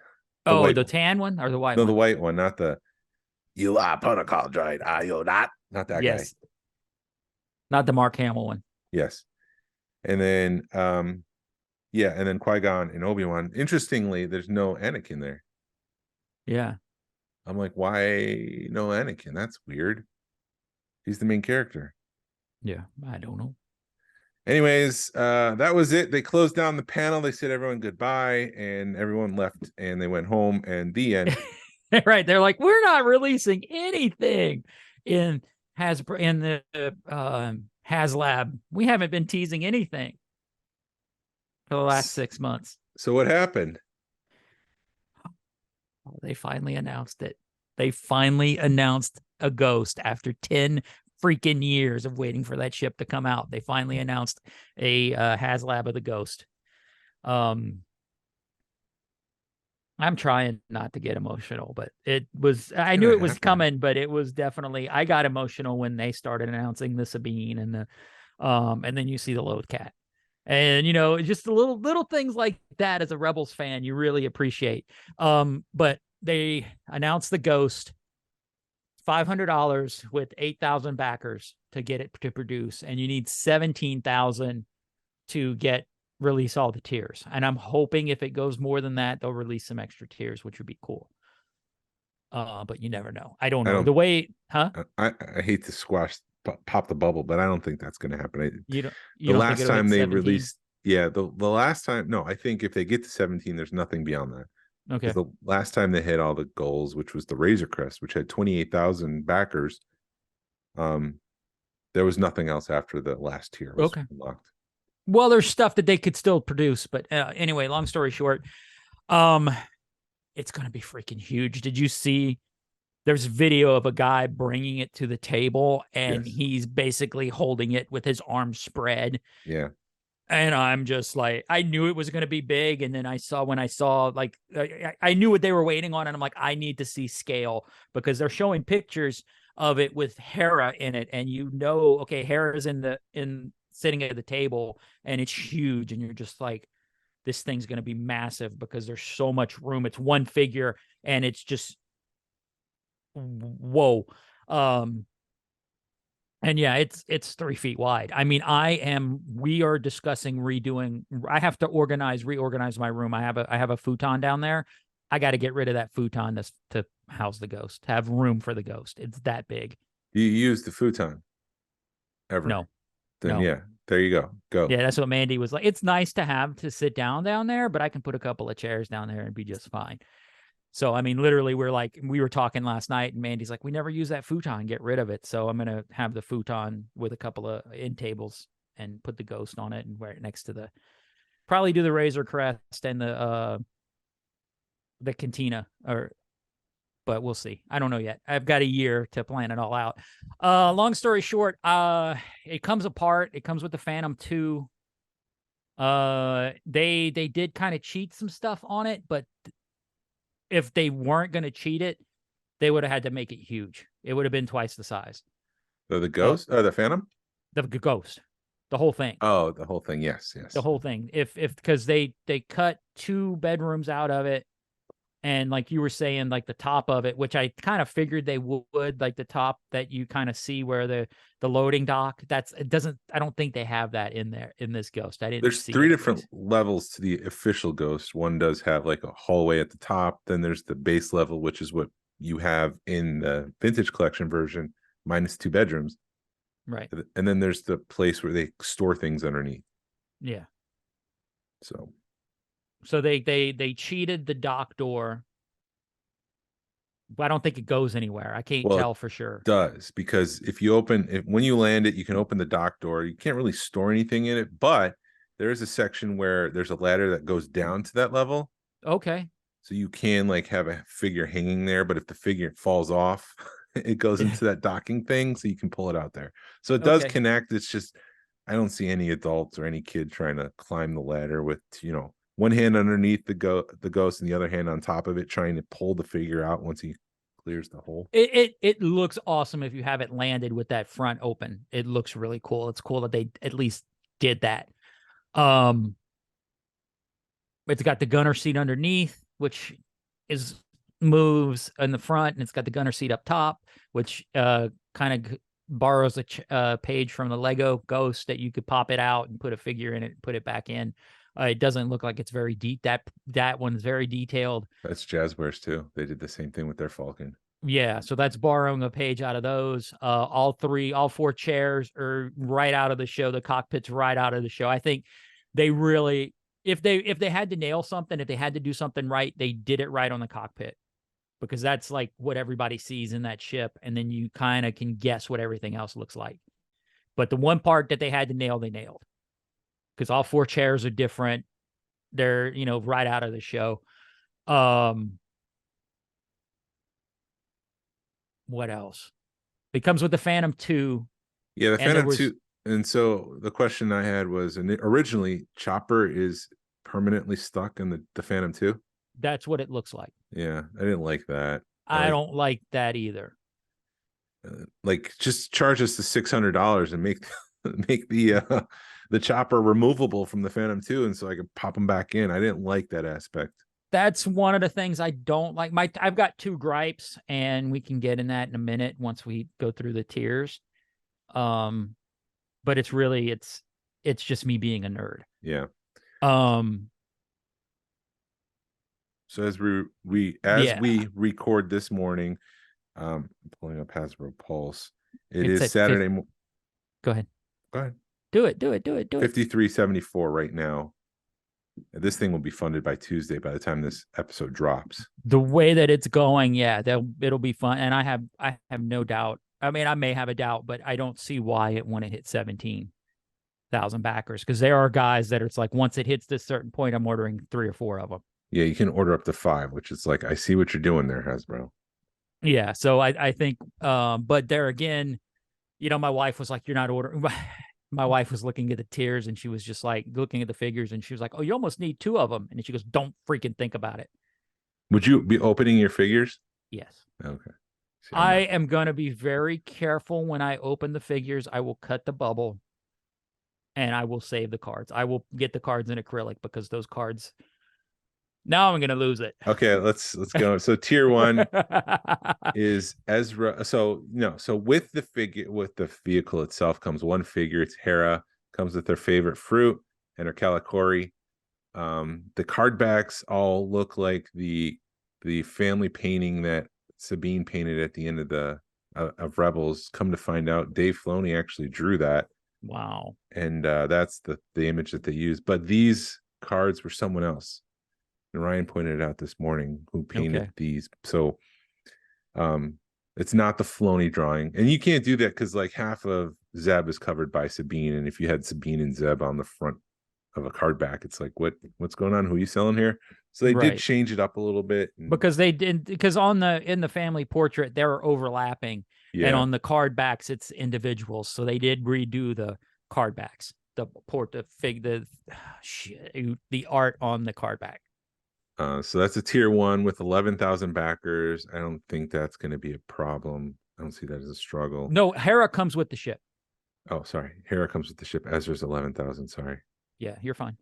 The tan one or the white one? No, the white one, not the you are protocol droid, are you not? Not that guy. Not the Mark Hamill one. Yes. And then and then Qui-Gon and Obi-Wan. Interestingly, there's no Anakin there. Yeah. I'm like, why no Anakin? That's weird. He's the main character. Yeah, I don't know. Anyways, that was it. They closed down the panel. They said everyone goodbye, and everyone left, and they went home, and the end. Right. They're like, we're not releasing anything in Hasbro, in the Haslab. We haven't been teasing anything for the last 6 months. So what happened? Oh, they finally announced it. They finally announced a Ghost after 10 freaking years of waiting for that ship to come out. They finally announced a Haslab of the Ghost. I'm I'm trying not to get emotional, but it was, I gonna knew it was happen. coming, but it was definitely, I got emotional when they started announcing the Sabine and then you see the Loth Cat. And, just the little things like that as a Rebels fan, you really appreciate. But they announced the Ghost, $500 with 8,000 backers to get it to produce. And you need 17,000 to release all the tiers. And I'm hoping if it goes more than that, they'll release some extra tiers, which would be cool. But you never know. I don't know. The way, huh? I hate to pop the bubble, but I don't think that's going to happen. You don't The last think it'll time hit they 17? released, the last time, no, I think if they get to 17, there's nothing beyond that. Okay. The last time they hit all the goals, which was the Razor Crest, which had 28,000 backers, there was nothing else after the last tier was unlocked. Well, there's stuff that they could still produce, but anyway, long story short, it's going to be freaking huge. Did you see? There's video of a guy bringing it to the table, and he's basically holding it with his arms spread. Yeah. And I'm just like, I knew it was going to be big. And then I saw like, I knew what they were waiting on. And I'm like, I need to see scale, because they're showing pictures of it with Hera in it. And okay, Hera's sitting at the table, and it's huge. And you're just like, this thing's going to be massive because there's so much room. It's one figure, and it's just, whoa. And yeah, it's 3 feet wide. I mean, we are discussing redoing. I have to reorganize my room. I have a futon down there. I got to get rid of that futon to house the Ghost, to have room for the Ghost. It's that big. Do you use the futon ever? No. Then no. Yeah, there you go. Yeah, that's what Mandy was like. It's nice to have to sit down there, but I can put a couple of chairs down there and be just fine. So, I mean, literally, we were talking last night, and Mandy's like, we never use that futon, get rid of it. So I'm going to have the futon with a couple of end tables and put the Ghost on it and wear it next to probably do the Razor Crest and the Cantina, but we'll see. I don't know yet. I've got a year to plan it all out. Long story short, it comes apart. It comes with the Phantom 2. They did kind of cheat some stuff on it, but if they weren't going to cheat it, they would have had to make it huge. It would have been twice the size. The Ghost or the Phantom? The Ghost. The whole thing. Oh, the whole thing. Yes. The whole thing. Because they cut 2 bedrooms out of it. And like you were saying, like the top of it, which I kind of figured they would, like the top that you kind of see where the loading dock, I don't think they have that in there in this Ghost. I didn't There's see 3 it. different levels to the official Ghost. One does have like a hallway at the top. Then there's the base level, which is what you have in the Vintage Collection version, minus 2 bedrooms. Right. And then there's the place where they store things underneath. Yeah. So they cheated the dock door, but I don't think it goes anywhere. I can't tell for sure. It does, because when you land it, you can open the dock door. You can't really store anything in it, but there is a section where there's a ladder that goes down to that level. Okay. So you can like have a figure hanging there, but if the figure falls off, it goes into that docking thing, so you can pull it out there. So it does connect. It's just, I don't see any adults or any kid trying to climb the ladder with, one hand underneath the Ghost and the other hand on top of it, trying to pull the figure out once he clears the hole. It looks awesome if you have it landed with that front open. It looks really cool. It's cool that they at least did that. It's got the gunner seat underneath, which moves in the front, and it's got the gunner seat up top, which kind of borrows a page from the Lego Ghost that you could pop it out and put a figure in it, put it back in. It doesn't look like it's very deep. That one's very detailed. That's Jazzwares too. They did the same thing with their Falcon. Yeah, so that's borrowing a page out of those. All 4 chairs are right out of the show. The cockpit's right out of the show. I think they really, if they had to nail something, if they had to do something right, they did it right on the cockpit, because that's like what everybody sees in that ship, and then you kind of can guess what everything else looks like. But the one part that they had to nail, they nailed. Because all 4 chairs are different. They're, right out of the show. What else? It comes with the Phantom 2. Yeah, the Phantom 2. And so the question I had was, originally Chopper is permanently stuck in the Phantom 2. That's what it looks like. Yeah, I didn't like that. I don't like that either. Like, just charge us the $600 and make the chopper removable from the Phantom 2, and so I could pop them back in. I didn't like that aspect. That's one of the things I don't like. I've got 2 gripes, and we can get in that in a minute once we go through the tiers. But it's really it's just me being a nerd. Yeah. So as we record this morning, pulling up Hasbro Pulse. It is Saturday. Go ahead. Go ahead. Do it. 53.74 right now. This thing will be funded by Tuesday by the time this episode drops. The way that it's going, yeah, it'll be fun. And I have no doubt. I mean, I may have a doubt, but I don't see why it wouldn't hit 17,000 backers, because there are guys that it's like, once it hits this certain point, I'm ordering 3 or 4 of them. Yeah, you can order up to 5, which is like, I see what you're doing there, Hasbro. Yeah, so I think, but there again, my wife was like, you're not ordering. My wife was looking at the tiers, and she was just like looking at the figures, and she was like, oh, you almost need 2 of them. And she goes, don't freaking think about it. Would you be opening your figures? Yes. Okay. See, I am going to be very careful when I open the figures. I will cut the bubble, and I will save the cards. I will get the cards in acrylic, because those cards, now I'm going to lose it. Okay, let's go. So tier 1 is Ezra. So with the vehicle itself comes 1 figure. It's Hera. Comes with her favorite fruit and her Calicori. The card backs all look like the family painting that Sabine painted at the end of Rebels. Come to find out, Dave Filoni actually drew that. Wow. And that's the image that they used. But these cards were someone else. And Ryan pointed it out this morning, who painted these. So it's not the Filoni drawing. And you can't do that because like half of Zeb is covered by Sabine. And if you had Sabine and Zeb on the front of a card back, it's like, what's going on? Who are you selling here? So they did change it up a little bit. Because they did, because in the family portrait, they're overlapping. Yeah. And on the card backs, it's individuals. So they did redo the card backs, the art on the card back. So that's a tier 1 with 11,000 backers. I don't think that's going to be a problem. I don't see that as a struggle. No, Hera comes with the ship. Oh, sorry. Hera comes with the ship. Ezra's 11,000. Sorry. Yeah, you're fine.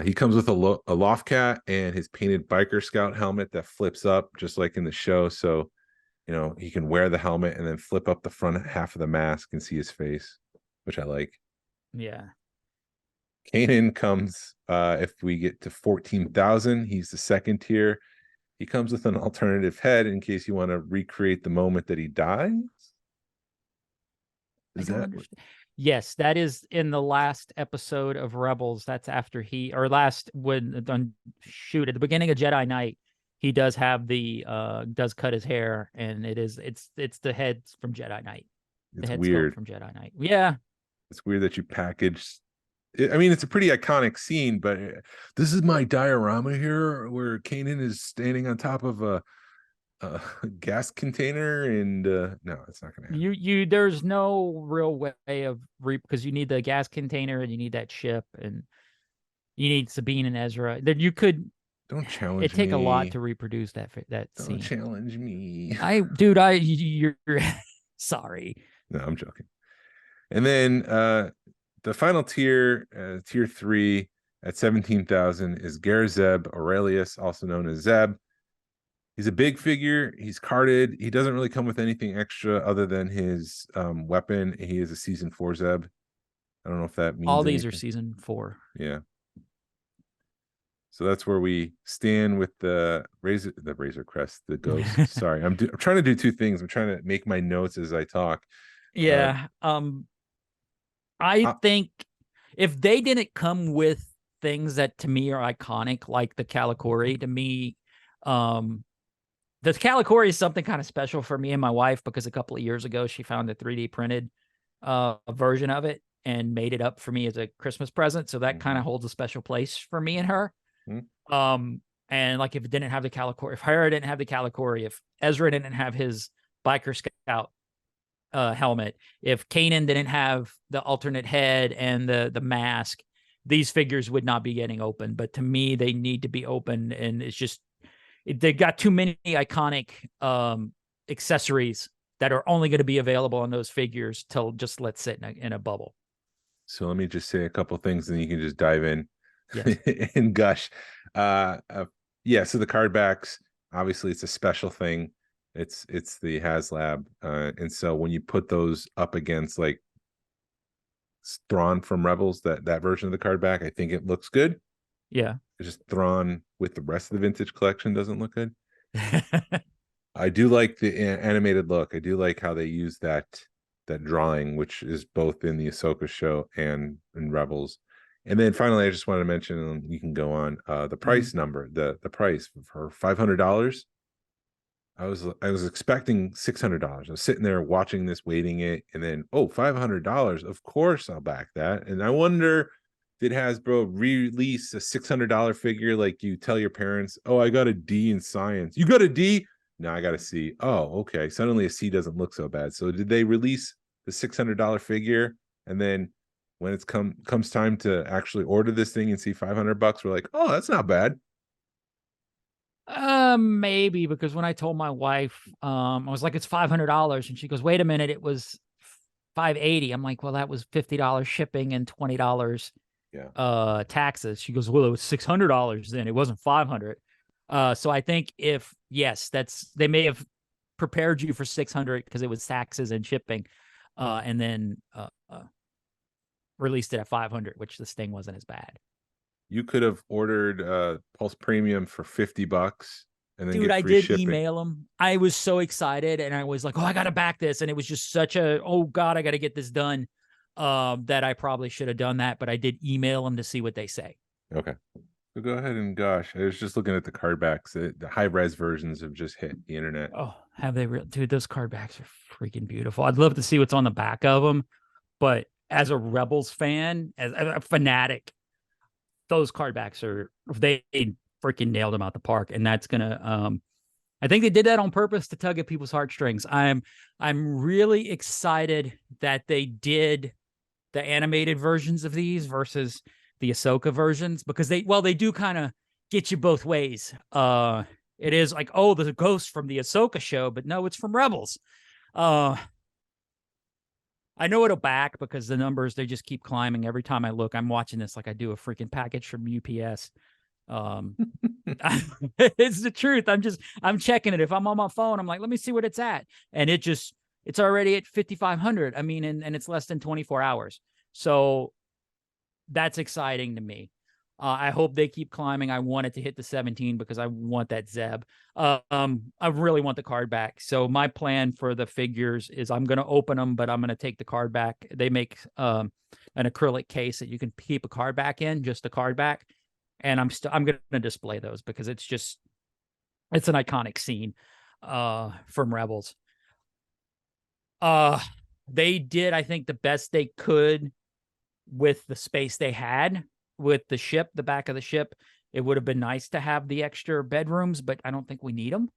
He comes with a loft cat and his painted biker scout helmet that flips up just like in the show. So, he can wear the helmet and then flip up the front half of the mask and see his face, which I like. Yeah. Kanan comes if we get to 14,000. He's the 2nd tier. He comes with an alternative head in case you want to recreate the moment that he dies. Yes, that is in the last episode of Rebels. That's after at the beginning of Jedi Knight, he does have does cut his hair, and it's the head from Jedi Knight. It's weird from Jedi Knight. Yeah. It's weird that you packaged. I mean, it's a pretty iconic scene, but this is my diorama here where Kanan is standing on top of a gas container, and no, it's not gonna happen. There's no real way of because you need the gas container and you need that ship and you need Sabine and Ezra. Then you could don't challenge me. It'd take a lot to reproduce that scene. Don't challenge me. You're sorry. No, I'm joking. And then the final tier, tier 3 at 17,000 is Garazeb Aurelius, also known as Zeb. He's a big figure. He's carded. He doesn't really come with anything extra other than his weapon. He is a season 4 Zeb. I don't know if that means all these are season 4. Yeah. So that's where we stand with the Razor Crest, the Ghost. Sorry, I'm trying to do 2 things. I'm trying to make my notes as I talk. Yeah. I think if they didn't come with things that to me are iconic, like the Calicori, to me, the Calicori is something kind of special for me and my wife, because a couple of years ago she found a 3D printed version of it and made it up for me as a Christmas present. So that kind of holds a special place for me and her. And like if it didn't have the Calicori, if Hera didn't have the Calicori, if Ezra didn't have his biker scout helmet, if Kanan didn't have the alternate head and the mask, these figures would not be getting opened. But to me, they need to be opened, and it's just they've got too many iconic accessories that are only going to be available on those figures till just let sit in a bubble. So let me just say a couple things, and you can just dive in Yes. and gush. Yeah, so the card backs, obviously it's a special thing. It's the Haslab. And so when you put those up against like Thrawn from Rebels, that version of the card back, I think it looks good. Yeah. It's just Thrawn with the rest of the vintage collection doesn't look good. I do like the animated look. I do like how they use that drawing, which is both in the Ahsoka show and in Rebels. And then finally, I just wanted to mention, and you can go on, the price number, the price for $500. I was expecting $600. I was sitting there watching this, waiting it, and then $500. Of course, I'll back that. And I wonder, did Hasbro release a $600 figure like you tell your parents, "Oh, I got a D in science." You got a D? No, I got a C. Oh, okay. Suddenly a C doesn't look so bad. So did they release the $600 figure, and then when it's comes time to actually order this thing and see $500, we're like, "Oh, that's not bad." Maybe, because when I told my wife, I was like, it's $500, and she goes, "Wait a minute, it was $580." I'm like, "Well, that was $50 shipping and $20 taxes." She goes, "Well, it was $600 then. It wasn't $500." So I think they may have prepared you for $600 because it was taxes and shipping, and then released it at $500, which this thing wasn't as bad. You could have ordered Pulse Premium for $50 and then Dude, get I free did shipping. email him. I was so excited, and I was like, "Oh, I gotta back this," and it was just such a, "Oh God, I gotta get this done," that I probably should have done that. But I did email them to see what they say. Okay. So go ahead and gosh, I was just looking at the card backs. The high res versions have just hit the internet. Oh, have they real? Dude, those card backs are freaking beautiful. I'd love to see what's on the back of them, but as a Rebels fan, as a fanatic, those card backs they freaking nailed them out the park. And that's gonna I think they did that on purpose to tug at people's heartstrings. I'm really excited that they did the animated versions of these versus the Ahsoka versions, because they do kind of get you both ways. It is like, oh, the ghost from the Ahsoka show, but no, it's from Rebels. I know it'll back because the numbers, they just keep climbing. Every time I look, I'm watching this like I do a freaking package from UPS. It's the truth. I'm checking it. If I'm on my phone, I'm like, let me see what it's at. And it's already at 5,500. I mean, and it's less than 24 hours. So that's exciting to me. I hope they keep climbing. I want it to hit the 17 because I want that Zeb. I really want the card back. So my plan for the figures is I'm going to open them, but I'm going to take the card back. They make an acrylic case that you can keep a card back in, just a card back. And I'm going to display those because it's an iconic scene from Rebels. They did, I think, the best they could with the space they had. With the ship, the back of the ship, it would have been nice to have the extra bedrooms, but I don't think we need them.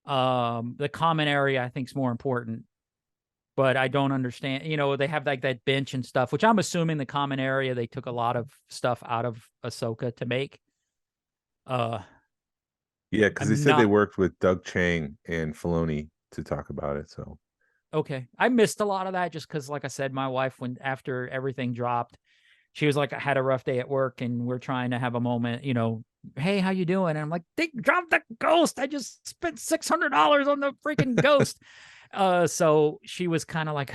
The common area, I think, is more important, but I don't understand. They have like that bench and stuff, which I'm assuming the common area, they took a lot of stuff out of Ahsoka to make. Yeah, because they said they worked with Doug Chang and Filoni to talk about it. So, okay, I missed a lot of that just because, like I said, my wife, after everything dropped, she was like, I had a rough day at work and we're trying to have a moment, "Hey, how you doing?" And I'm like, "They dropped the ghost. I just spent $600 on the freaking ghost." So she was kind of like,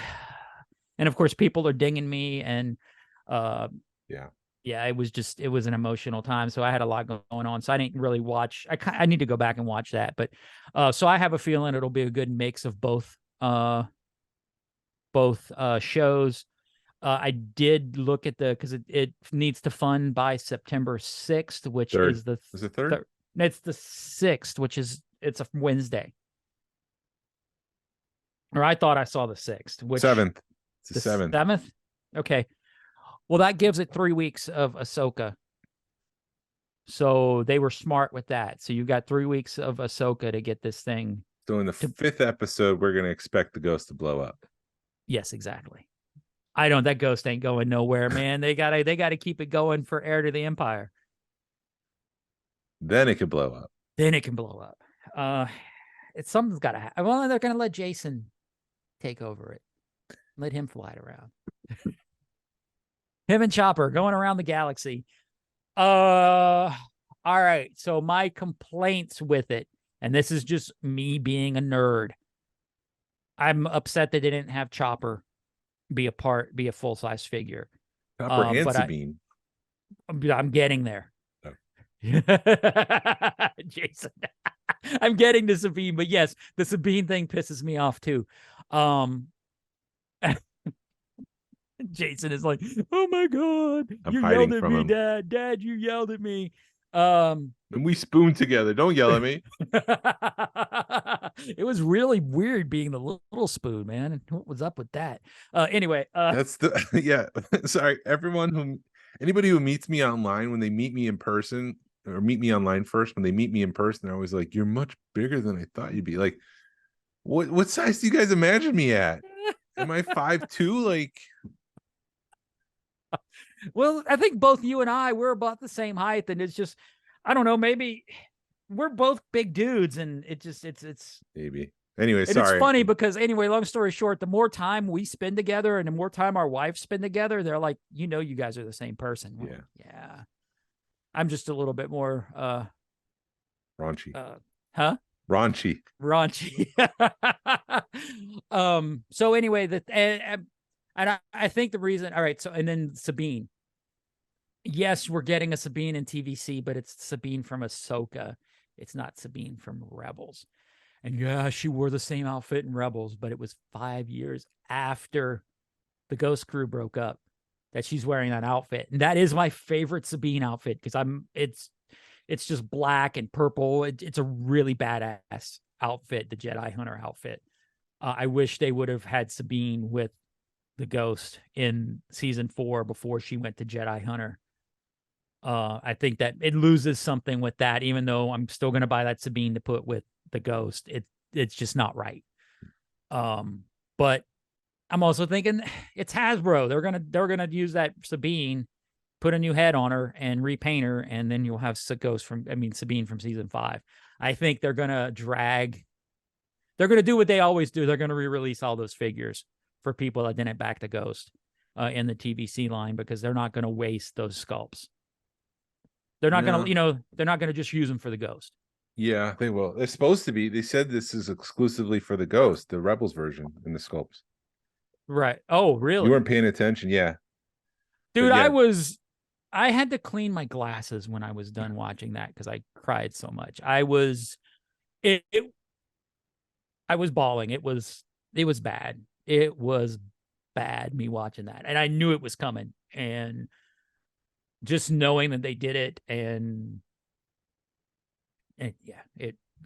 and of course people are dinging me, and it was an emotional time. So I had a lot going on. So I didn't really watch. I need to go back and watch that. But so I have a feeling it'll be a good mix of both shows. I did look at because it needs to fund by September 6th, which is the third. It's the 6th, it's a Wednesday. Or I thought I saw the 6th, which 7th. It's the 7th. 7th. Okay. Well, that gives it 3 weeks of Ahsoka. So they were smart with that. So you got 3 weeks of Ahsoka to get this thing. So in the 5th episode, we're going to expect the ghost to blow up. Yes, exactly. I don't. That ghost ain't going nowhere, man. They gotta keep it going for Heir to the Empire. Then it could blow up. Then it can blow up. It's something's gotta happen. Well, they're gonna let Jason take over it. Let him fly it around. Him and Chopper going around the galaxy. All right. So my complaints with it, and this is just me being a nerd. I'm upset they didn't have Chopper be a full-size figure. Chopper and but Sabine. I'm getting there. Oh. Jason. I'm getting to Sabine, but yes, the Sabine thing pisses me off too. Jason is like, oh my God, you yelled at me, Dad. Dad, you yelled at me. And we spooned together. Don't yell at me. It was really weird being the little spoon, man. What was up with that? Anyway, that's the yeah. Sorry, anybody who meets me online, when they meet me in person, or meet me online first, when they meet me in person, they're always like, "You're much bigger than I thought you'd be." Like, what size do you guys imagine me at? Am I 5'2"? Like, well, I think both you and we're about the same height, and it's just, I don't know, maybe we're both big dudes, and it's maybe. Anyway, sorry. It's funny because anyway, long story short, the more time we spend together and the more time our wives spend together, they're like, you guys are the same person. Well, yeah. I'm just a little bit more raunchy. Raunchy. So anyway, and I think the reason, all right, so, and then Sabine. Yes, we're getting a Sabine in TVC, but it's Sabine from Ahsoka. It's not Sabine from Rebels. And yeah, she wore the same outfit in Rebels, but it was 5 years after the Ghost Crew broke up that she's wearing that outfit. And that is my favorite Sabine outfit because it's just black and purple. It's a really badass outfit, the Jedi Hunter outfit. I wish they would have had Sabine with the Ghost in season 4 before she went to Jedi Hunter. I think that it loses something with that, even though I'm still going to buy that Sabine to put with the Ghost. It's just not right. But I'm also thinking it's Hasbro. They're gonna use that Sabine, put a new head on her and repaint her, and then you'll have Sabine from season 5. I think they're gonna do what they always do. They're gonna re-release all those figures for people that didn't back the Ghost in the TVC line, because they're not gonna waste those sculpts. They're not gonna just use them for the Ghost. Yeah, they will. They're supposed to be. They said this is exclusively for the Ghost, the Rebels version in the sculpts. Right. Oh, really? You weren't paying attention. Yeah. Dude, yeah. I had to clean my glasses when I was done watching that because I cried so much. I was bawling. It was bad. It was bad, me watching that. And I knew it was coming. And just knowing that they did it, and yeah,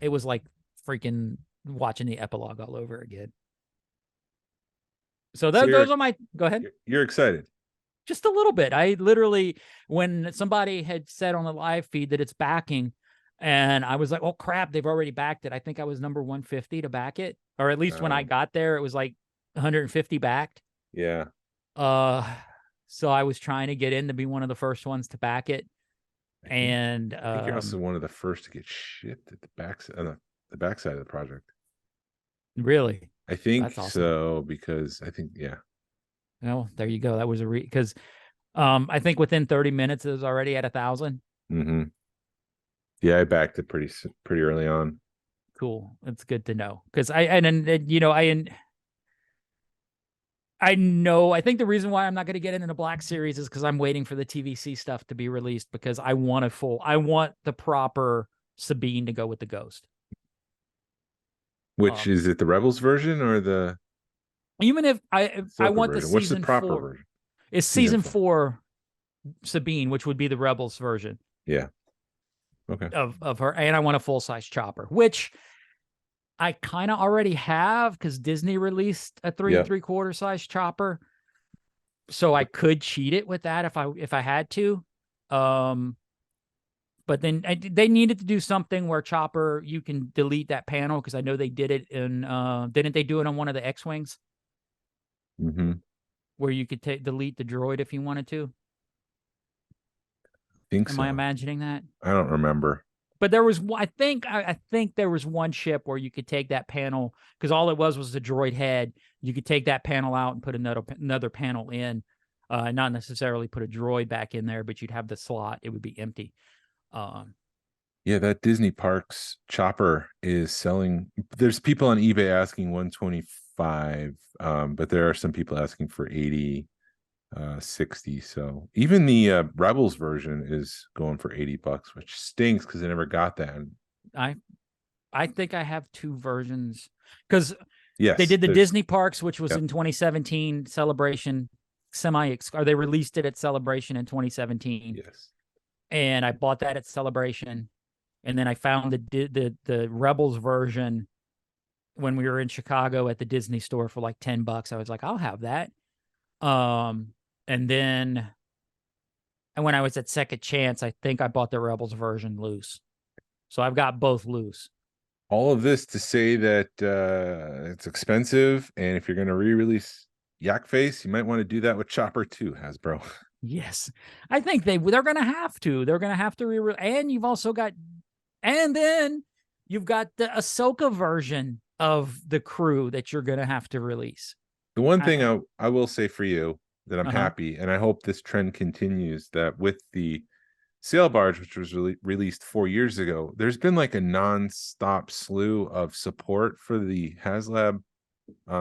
it was like freaking watching the epilogue all over again. So those are my, go ahead. You're excited. Just a little bit. I literally, when somebody had said on the live feed that it's backing, and I was like, oh crap, they've already backed it. I think I was number 150 to back it. Or at least when I got there, it was like 150 backed. Yeah. So I was trying to get in to be one of the first ones to back it. And I think you're also one of the first to get shipped at the backside of the project. Really? I think awesome. So, because I think, yeah. Well, there you go. That was because I think within 30 minutes it was already at 1,000. Mm-hmm. Yeah, I backed it pretty early on. Cool. That's good to know. Because I think the reason why I'm not going to get into the Black Series is because I'm waiting for the TVC stuff to be released, because I want the proper Sabine to go with the Ghost. Which is it, the Rebels version or the? Even if I want the season What's the proper 4 version? It's season 4 Sabine, which would be the Rebels version. Yeah. Okay. Of her, and I want a full-size Chopper, which I kind of already have because Disney released a 3 3/4 size Chopper, so I could cheat it with that if I had to. But then they needed to do something where Chopper, you can delete that panel, because I know they did it in. Didn't they do it on one of the X-Wings? Mm-hmm. where you could delete the droid if you wanted to. Think Am so. I imagining that? I don't remember. But there was, I think there was one ship where you could take that panel, because all it was the droid head. You could take that panel out and put another panel in, not necessarily put a droid back in there, but you'd have the slot. It would be empty. Yeah, that Disney Parks chopper is selling. There's people on eBay asking 125, but there are some people asking for 80, 60. So even the Rebels version is going for $80, which stinks because I never got that. I think I have two versions, because yes, they did the Disney Parks, which was Yep. in 2017 Celebration or they released it at Celebration in 2017. Yes. And I bought that at Celebration, and then I found the Rebels version when we were in Chicago at the Disney store for like $10. I was like, I'll have that. And then when I was at Second Chance, I think I bought the Rebels version loose. So I've got both loose. All of this to say that it's expensive, and if you're going to re-release Yak Face, you might want to do that with Chopper too, Hasbro. Yes, I think they're going to have to. They're going to have to re-release. And you've also got, and then you've got the Ahsoka version of the crew that you're going to have to release. The one thing I will say for you that I'm Uh-huh. happy, and I hope this trend continues, that with the Sail Barge, which was released 4 years ago, there's been like a non-stop slew of support for the Haslab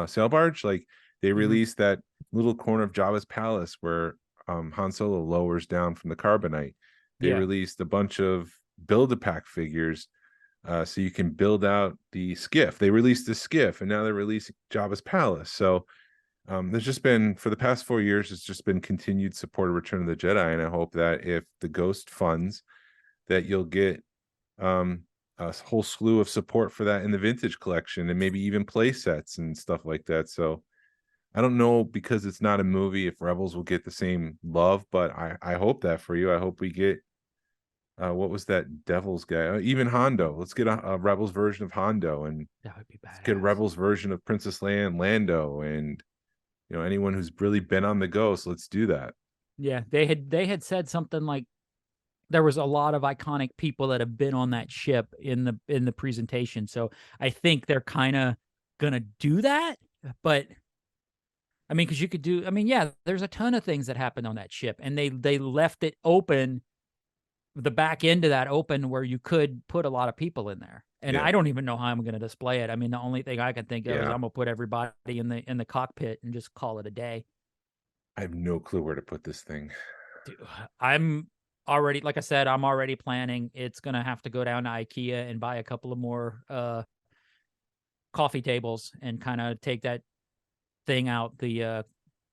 Sail Barge. Like they released that little corner of Jabba's palace where Han Solo lowers down from the carbonite. They released a bunch of build-a-pack figures so you can build out the skiff. They released the skiff, and now they're releasing Jabba's palace. So there's just been, for the past 4 years, it's just been continued support of Return of the Jedi, and I hope that if the Ghost funds, that you'll get a whole slew of support for that in the Vintage Collection, and maybe even play sets and stuff like that. So I don't know, because it's not a movie, if Rebels will get the same love, but I hope that for you. I hope we get what was that Devil's guy? Even Hondo. Let's get a Rebels version of Hondo, and That would be badass. let's get a Rebels version of Princess Leia and Lando, and anyone who's really been on the Ghost. Let's do that. Yeah, they had said something like there was a lot of iconic people that have been on that ship in the presentation. So I think they're kind of gonna do that. But I mean, because you could do, there's a ton of things that happened on that ship, and they left it open, the back end of that open, where you could put a lot of people in there. And I don't even know how I'm going to display it. I mean, the only thing I can think of is I'm gonna put everybody in the cockpit and just call it a day. I have no clue where to put this thing. Dude, I'm already, like I said, I'm already planning. It's gonna have to go down to IKEA and buy a couple of more coffee tables and kind of take that thing out, the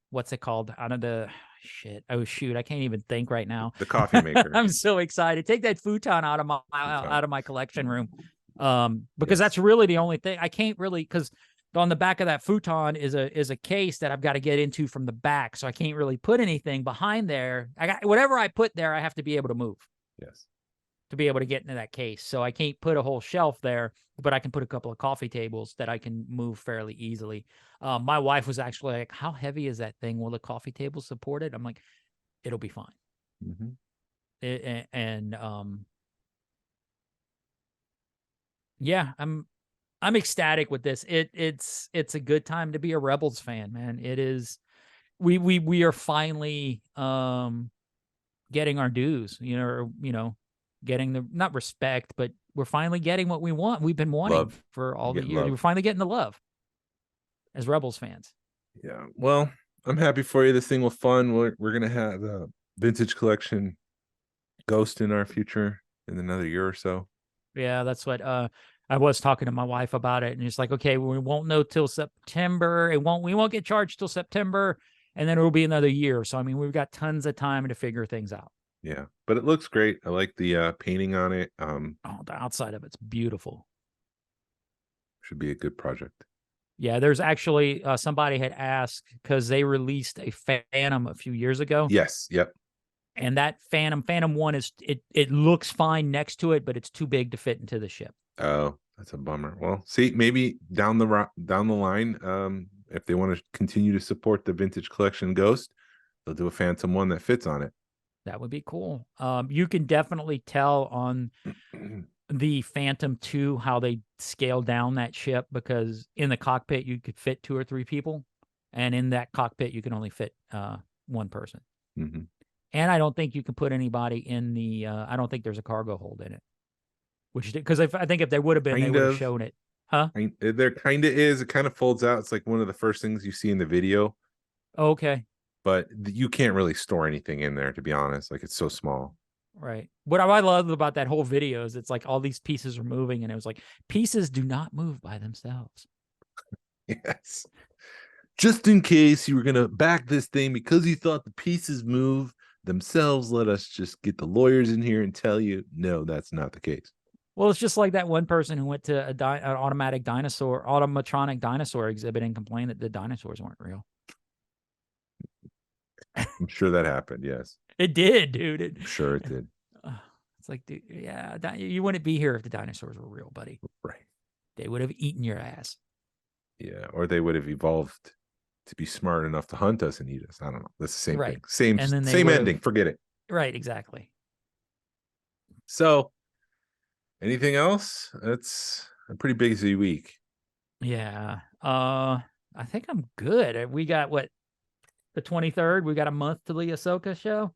what's it called, out of the shit. Oh shoot, I can't even think right now. The coffee maker. I'm so excited. Take that futon out of my collection room. Because that's really the only thing I can't really, because on the back of that futon is a case that I've got to get into from the back, so I can't really put anything behind there. I got whatever I put there, I have to be able to move. Yes. To be able to get into that case. So I can't put a whole shelf there, but I can put a couple of coffee tables that I can move fairly easily. My wife was actually like, how heavy is that thing? Will the coffee table support it? I'm like, it'll be fine. Yeah, I'm ecstatic with this. It's a good time to be a Rebels fan, man. It is. We are finally getting our dues, getting the, not respect, but we're finally getting what we want. We've been wanting Love. for all the Get years. love. We're finally getting the love as Rebels fans. Yeah. Well, I'm happy for you. This thing will fun. We're gonna have a Vintage Collection Ghost in our future in another year or so. Yeah, that's what I was talking to my wife about it, and it's like, okay, we won't know till September. We won't get charged till September, and then it'll be another year. So I mean, we've got tons of time to figure things out. Yeah, but it looks great. I like the painting on it. Oh, the outside of it's beautiful. Should be a good project. Yeah, there's actually somebody had asked, because they released a Phantom a few years ago. Yes. Yep. And that Phantom 1 is it looks fine next to it, but it's too big to fit into the ship. Oh, that's a bummer. Well, see, maybe down the line, if they want to continue to support the Vintage Collection Ghost, they'll do a Phantom one that fits on it. That would be cool. You can definitely tell on the Phantom 2 how they scaled down that ship, because in the cockpit you could fit 2 or 3 people, and in that cockpit you can only fit one person. Mm-hmm. And I don't think you can put anybody in the. I don't think there's a cargo hold in it, which because I think if there would have been, they would have shown it. Huh? There kind of is. It kind of folds out. It's like one of the first things you see in the video. Okay. But you can't really store anything in there, to be honest. Like, it's so small. Right. What I love about that whole video is it's like all these pieces are moving, and it was like, pieces do not move by themselves. Yes. Just in case you were going to back this thing because you thought the pieces move themselves, let us just get the lawyers in here and tell you, no, that's not the case. Well, it's just like that one person who went to an automatronic dinosaur exhibit and complained that the dinosaurs weren't real. I'm sure that happened. Yes, it did, dude. I'm sure it did. It's like, dude, yeah, you wouldn't be here if the dinosaurs were real, buddy. Right. They would have eaten your ass. Yeah, or they would have evolved to be smart enough to hunt us and eat us. I don't know. That's the same thing. Same ending. Forget it. Right. Exactly. So, anything else? It's a pretty busy week. Yeah. I think I'm good. We got what? The 23rd, we got a month to the Ahsoka show.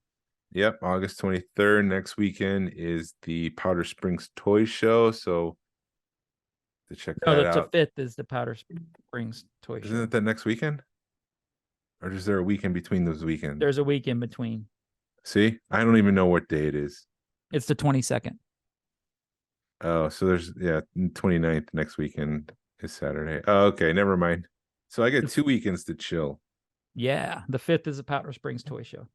Yep, August 23rd. Next weekend is the Powder Springs Toy Show. So to check that out. The 5th is the Powder Springs Toy Show. Isn't it that next weekend? Or is there a weekend between those weekends? There's a week in between. See, I don't even know what day it is. It's the 22nd. Oh, so there's 29th next weekend is Saturday. Oh, okay, never mind. So I get 2 weekends to chill. Yeah, the 5th is the Powder Springs Toy Show.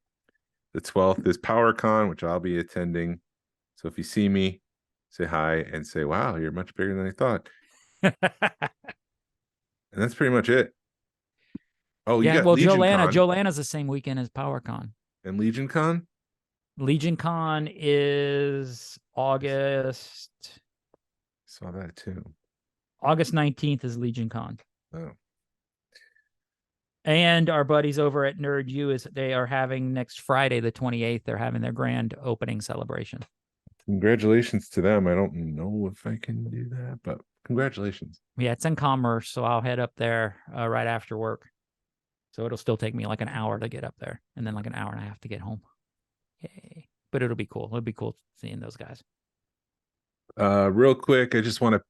The 12th is PowerCon, which I'll be attending. So if you see me, say hi and say, wow, you're much bigger than I thought. And that's pretty much it. Oh, yeah, you got well, Legion Joanna's the same weekend as PowerCon. And Legion Con? Legion Con is August. Saw that too. August 19th is Legion Con. Oh. And our buddies over at Nerd U they are having next Friday, the 28th, they're having their grand opening celebration. Congratulations to them. I don't know if I can do that, but congratulations. Yeah, it's in Commerce, so I'll head up there right after work. So it'll still take me like an hour to get up there, and then like an hour and a half to get home. Yay. But it'll be cool. It'll be cool seeing those guys. Real quick, I just want to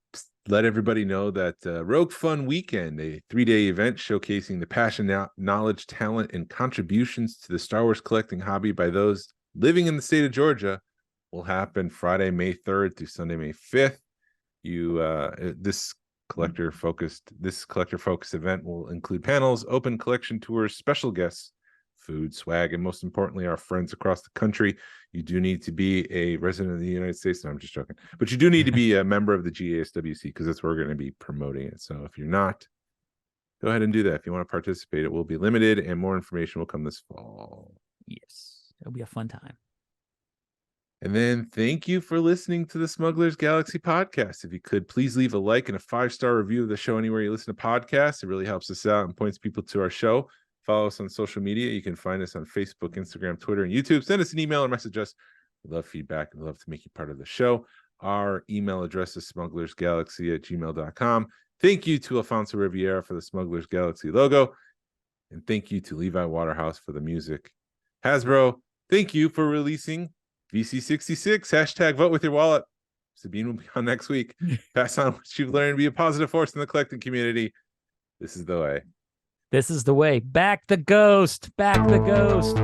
let everybody know that Rogue Fun Weekend, a 3-day event showcasing the passion, knowledge, talent, and contributions to the Star Wars collecting hobby by those living in the state of Georgia, will happen Friday, May 3rd through Sunday, May 5th. This collector focused event will include panels, open collection tours, special guests, food, swag, and most importantly, our friends across the country. You do need to be a resident of the United States. No, I'm just joking. But you do need to be a member of the GASWC because that's where we're going to be promoting it. So if you're not, go ahead and do that. If you want to participate, it will be limited and more information will come this fall. Yes, it'll be a fun time. And then thank you for listening to the Smugglers Galaxy Podcast. If you could, please leave a like and a 5-star review of the show anywhere you listen to podcasts. It really helps us out and points people to our show. Follow us on social media. You can find us on Facebook, Instagram, Twitter, and YouTube. Send us an email or message us. We love feedback and love to make you part of the show. Our email address is smugglersgalaxy@gmail.com. Thank you to Alfonso Riviera for the Smugglers Galaxy logo. And thank you to Levi Waterhouse for the music. Hasbro, thank you for releasing VC66. # vote with your wallet. Sabine will be on next week. Pass on what you've learned. Be a positive force in the collecting community. This is the way. This is the way. Back the ghost. Back the ghost.